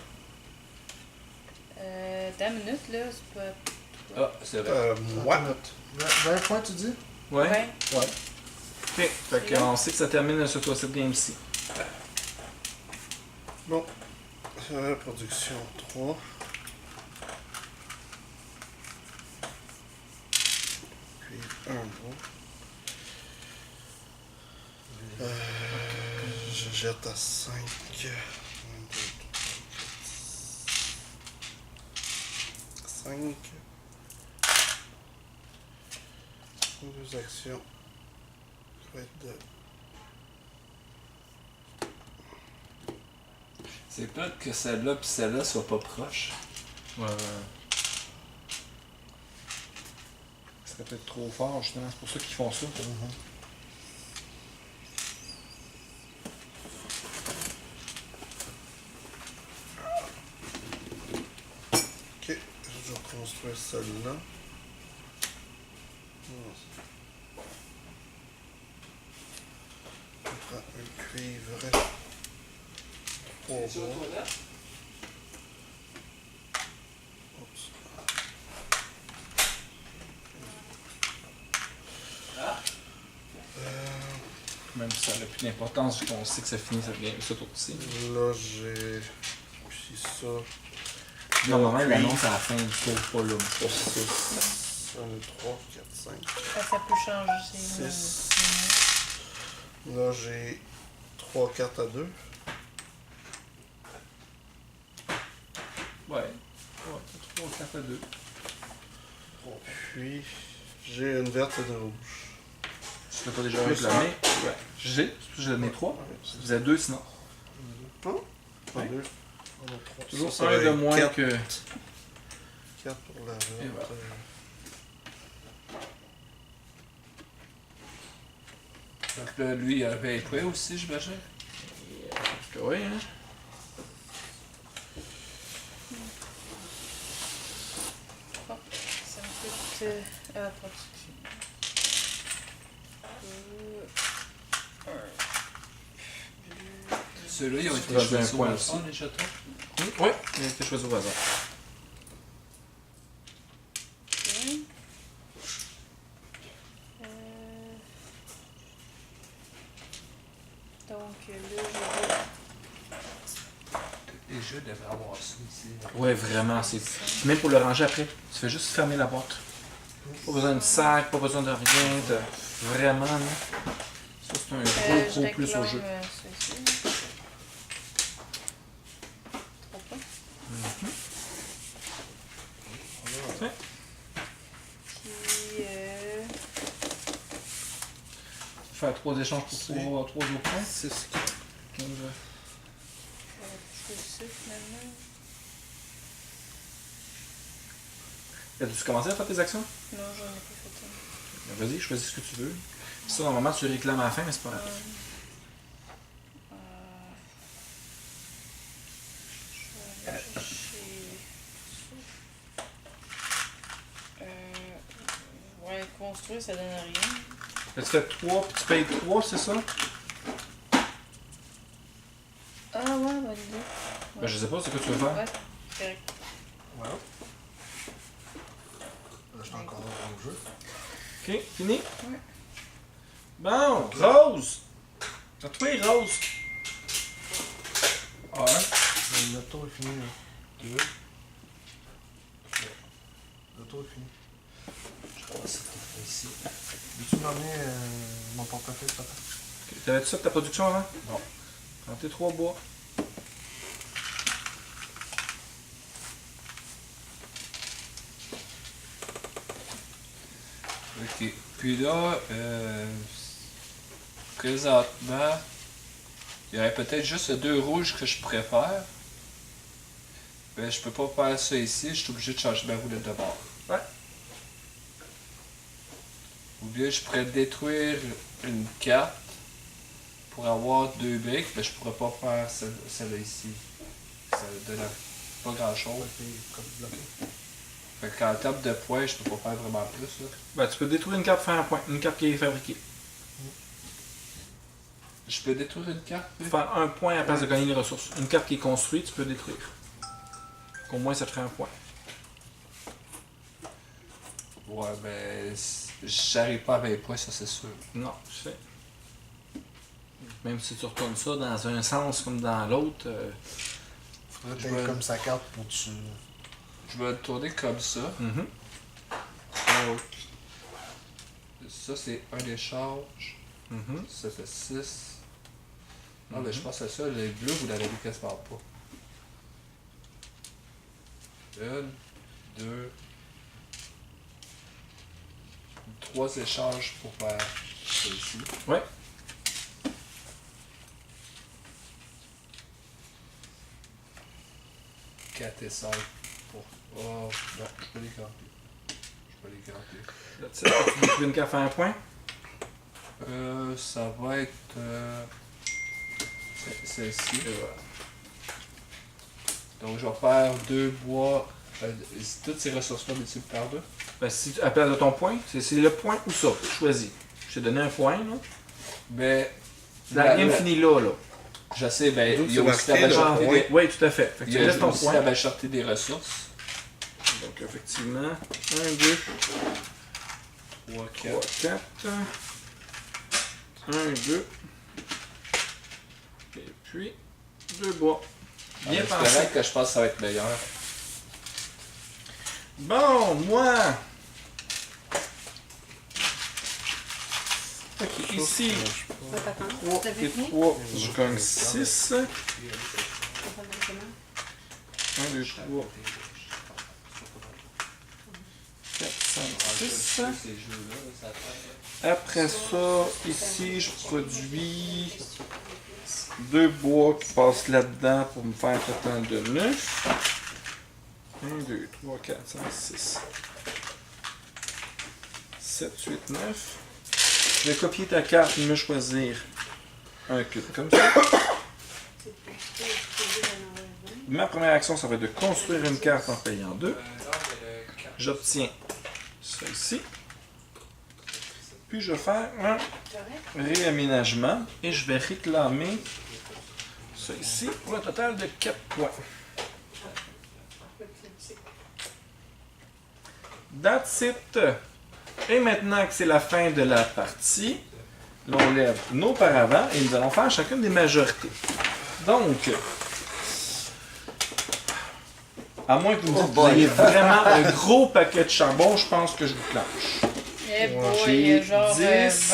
T'as une minute, là, c'est pas. Ah, c'est vrai. Attends une Ouais. minute. 20 points, tu dis? Ouais. Ouais. Ouais. Ok, fait qu'on sait que ça termine ce tour cette game-ci. Bon. Production 3. Puis un bois. Je jette à 5. 1, 2, 3, 4, 5. 2 actions. Ça va être de... C'est peut-être que celle-là et celle-là soient pas proches. Ouais. Ce serait peut-être trop fort, justement. C'est pour ça qu'ils font ça. Ok, je vais reconstruire celle-là. On prend un cuivre. 3 bois. Oups. Même si ça n'a plus d'importance, vu qu'on sait que ça finit cette game, ce tour-ci. Là, j'ai puis ça. Normalement, il Puis- annonce à la fin du tour, pas là. Pour 6, 1, 2, 3, 4, 5. Ça peut changer. 6. Là, j'ai 3 cartes à 2. Ouais. 3, 4 à 2. Puis, j'ai une verte et une rouge. Tu l'as pas déjà réclamé? Ouais. J'ai. J'en ai 3. Vous avez 2 sinon. Pas Ouais. 2. On a 3. Toujours Ça, un ça de va être moins 4. que. 4 pour la verte. Et voilà. Donc là, lui, il avait un point aussi, j'imagine. Oui, hein. Ça me coûte. Production. Ceux-là, ils ont été vas-y, choisis un au point hasard, aussi. les jetons. Oui, il a été choisi au hasard. Ok. Donc là, Les jeux devraient avoir ça ici. Ouais, vraiment. C'est... Même pour le ranger après, tu fais juste fermer la boîte. Pas besoin de sac, pas besoin de rien. Vraiment, là. Ça, c'est un gros plus au jeu. Ceci. 3 points. Ouais. Puis. Faire 3 échanges pour 3 autres points. 6. 15. C'est ça finalement. As-tu commencé à faire tes actions? Non, j'en ai pas fait un. Vas-y, choisis ce que tu veux. Ça, normalement, tu réclames à la fin, mais c'est pas grave. Je vais aller chercher ça. Ouais, construire, ça donne rien. Là, tu fais 3, puis tu payes 3, c'est ça? Ah ouais, bonne idée. Ben, je sais pas, c'est ce que tu veux faire. Ouais, correct. Ouais. Là, je suis encore dans le jeu. Ok, fini? Ouais. Bon, Rose! À toi, Rose! Le tour est fini. 2. Le tour est fini. Je pense que c'est ici. Veux-tu m'emmener mon portefeuille, papa? Ok, t'avais-tu ça de ta production avant? Non. Prends tes 3 bois. Ok. Puis là, présentement, il y aurait peut-être juste 2 rouges que je préfère. Ben, je peux pas faire ça ici, je suis obligé de changer ma roulette de bord. Ouais. Ou bien je pourrais détruire une carte pour avoir 2 briques, mais je pourrais pas faire celle-là ici. Ça donne pas grand chose. Comme bloqué. Fait qu'en termes de points, je peux pas faire vraiment plus. Là. Ben, tu peux détruire une carte, faire un point. Une carte qui est fabriquée. Je peux détruire une carte? oui? Faire un point à la place de gagner les ressources. Une carte qui est construite, tu peux détruire. Au moins, ça te ferait un point. Ouais, ben, j'arrive pas à 20 points, ça c'est sûr. Non, je sais. Même si tu retournes ça dans un sens comme dans l'autre, Faudrait Je que t'aies vais- comme sa carte pour tu. Je vais le tourner comme ça. mhm. Donc, ça c'est un échange. Mhm. Ça fait 6. Ah, ben je pense à ça, les bleus, vous l'avez vu quasiment pas. 1, 2, 3 échanges pour faire ça ici. Ouais. Quatre et 5 pour. Oh, non, je peux les garder. Je peux les garder. That's it. Tu détruis une carte, faire un point. Ça va être. Celle-ci. Et voilà. Donc je vais faire 2 bois. Toutes ces ressources-là multipliées par 2. Ben, si tu, à la place de ton point, c'est le point ou ça. Choisis. Je t'ai donné un point, là. Mais. Dans la game finie là, là. Je sais, ben, Donc, il y a c'est aussi la marqué, là. majorité point. des. Oui, tout à fait. Fait que Il tu y a laisses ton aussi point. la majorité des ressources. Donc, effectivement, 1, 2, 3, 3, 4. 4. 1, 2. Et puis, 2 bois. Bien C'est pensé. correct que je pense que ça va être meilleur. Bon, moi. Ok, ici, On va t'attendre. 3 T'as vu et fini? 3, je gagne 6. On va faire comment? 1, 2, 3, 4, 5, 6. Après ça, ici, je produis 2 bois qui passent là-dedans pour me faire un total de 9. 1, 2, 3, 4, 5, 6. 7, 8, 9. Je vais copier ta carte et me choisir un cube comme ça. Ma première action, ça va être de construire une carte en payant 2. J'obtiens ça ici. Puis je vais faire un réaménagement et je vais réclamer ça ici pour un total de 4 points. That's it. Et maintenant que c'est la fin de la partie, on lève nos paravents et nous allons faire chacune des majorités. Donc, à moins que vous me dites que vous ayez vraiment un gros paquet de charbon, je pense que je vous planche. Eh boy, il y J'ai a genre 10,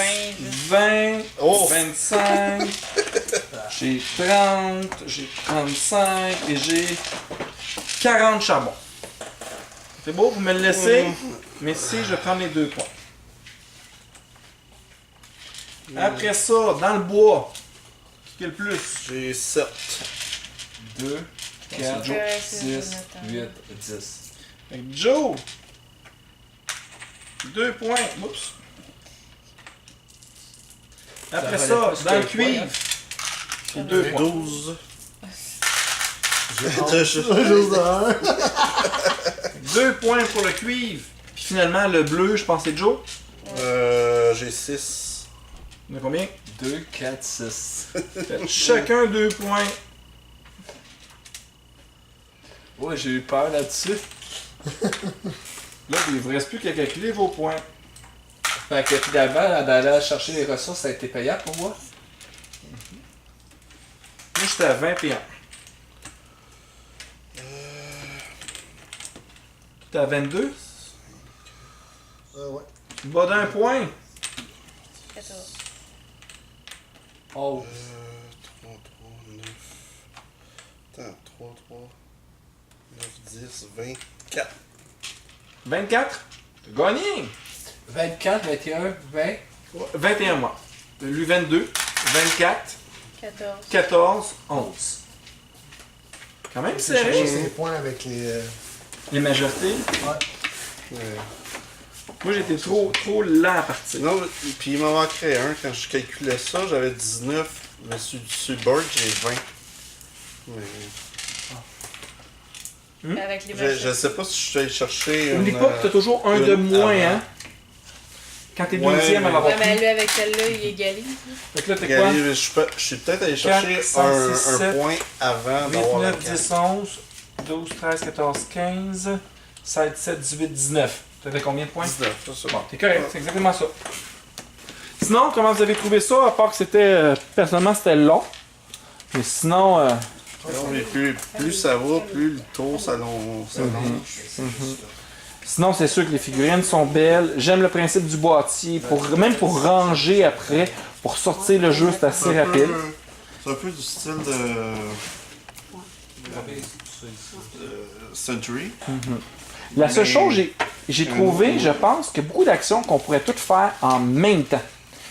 20. 20, Oh! 25, j'ai 30, j'ai 35 et j'ai 40 charbon. C'est beau, vous me le laissez, mais si je prends les 2 points. Après ça, dans le bois, qui est le plus? J'ai 7. 2, c'est 4, Joe. 6, Jonathan. 8, 10. Fait que Joe, 2 points. Oups. Après Ça ça, valait plus dans le qu'un point, cuivre, c'est 2 points. 12. J'ai juste un. 2 points pour le cuivre. Puis finalement, le bleu, je pense que c'est Joe. J'ai 6. On a combien? 2, 4, 6. Fait chacun 2 points. Ouais, j'ai eu peur là-dessus. Là, il ne vous reste plus qu'à calculer vos points. Fait que finalement, d'aller chercher les ressources, ça a été payant pour moi. Moi, j'étais à 21. T'es à 22? Ouais. Bas d'un point. 14. Oh. 3, 3, 9. Attends, 3, 3, 9, 10, 20, 4. 24. T'as gagné. 24, 21, 20. 21 mois. Lui 22. 24. 14. 14. 11. Quand même C'est chercher serré. ses points avec Les majorités. Ouais. Moi, j'étais trop lent à partir. Non, puis il m'en manquerait un. Quand je calculais ça, j'avais 19. Mais sur le board, j'ai 20. Mais Avec les je machines. sais pas si je suis allé chercher. N'oublie pas que t'as toujours un de moins, hein. Quand t'es Ouais, deuxième à mais- l'avoir Ouais, mais pris. lui, avec celle-là, il égalise. Fait que là, t'es quoi? Regardez, je suis peut-être allé chercher 4, 5, 6, un 7, point avant 8, d'avoir la 9, carte. 10, 11, 12, 13, 14, 15, 16, 17, 18, 19. T'as fait combien de points? 19, c'est ça. Bon, t'es correct, c'est exactement ça. Sinon, comment vous avez trouvé ça? À part que c'était, personnellement, c'était long. Mais sinon, Non, mais plus ça va, plus le tour s'allonge. sinon c'est sûr que les figurines sont belles. J'aime le principe du boîtier. Même pour ranger après, pour sortir le jeu, c'est assez rapide. C'est un peu du style de Century. La seule Mais- chose, j'ai trouvé, je pense, que beaucoup d'actions qu'on pourrait toutes faire en même temps.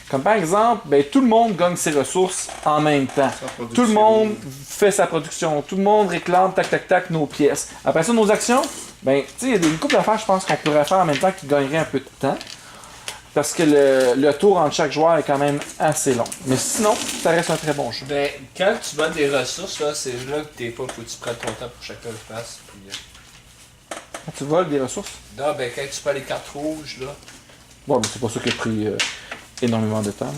Comme par exemple, ben, tout le monde gagne ses ressources en même temps. Tout le monde fait sa production. Tout le monde réclame, tac, tac, tac, nos pièces. Après ça, nos actions, ben, tu sais, il y a des couples d'affaires, je pense, qu'on pourrait faire en même temps qui gagneraient un peu de temps. Parce que le tour entre chaque joueur est quand même assez long. Mais sinon, ça reste un très bon jeu. Ben, quand tu vends des ressources, là, c'est là que t'es pas, faut que tu prennes ton temps pour chacun le fasse. Puis, Quand tu voles des ressources, non, ben, quand tu prends les cartes rouges, là, bon, mais c'est pas ça qui a pris énormément de temps. Là.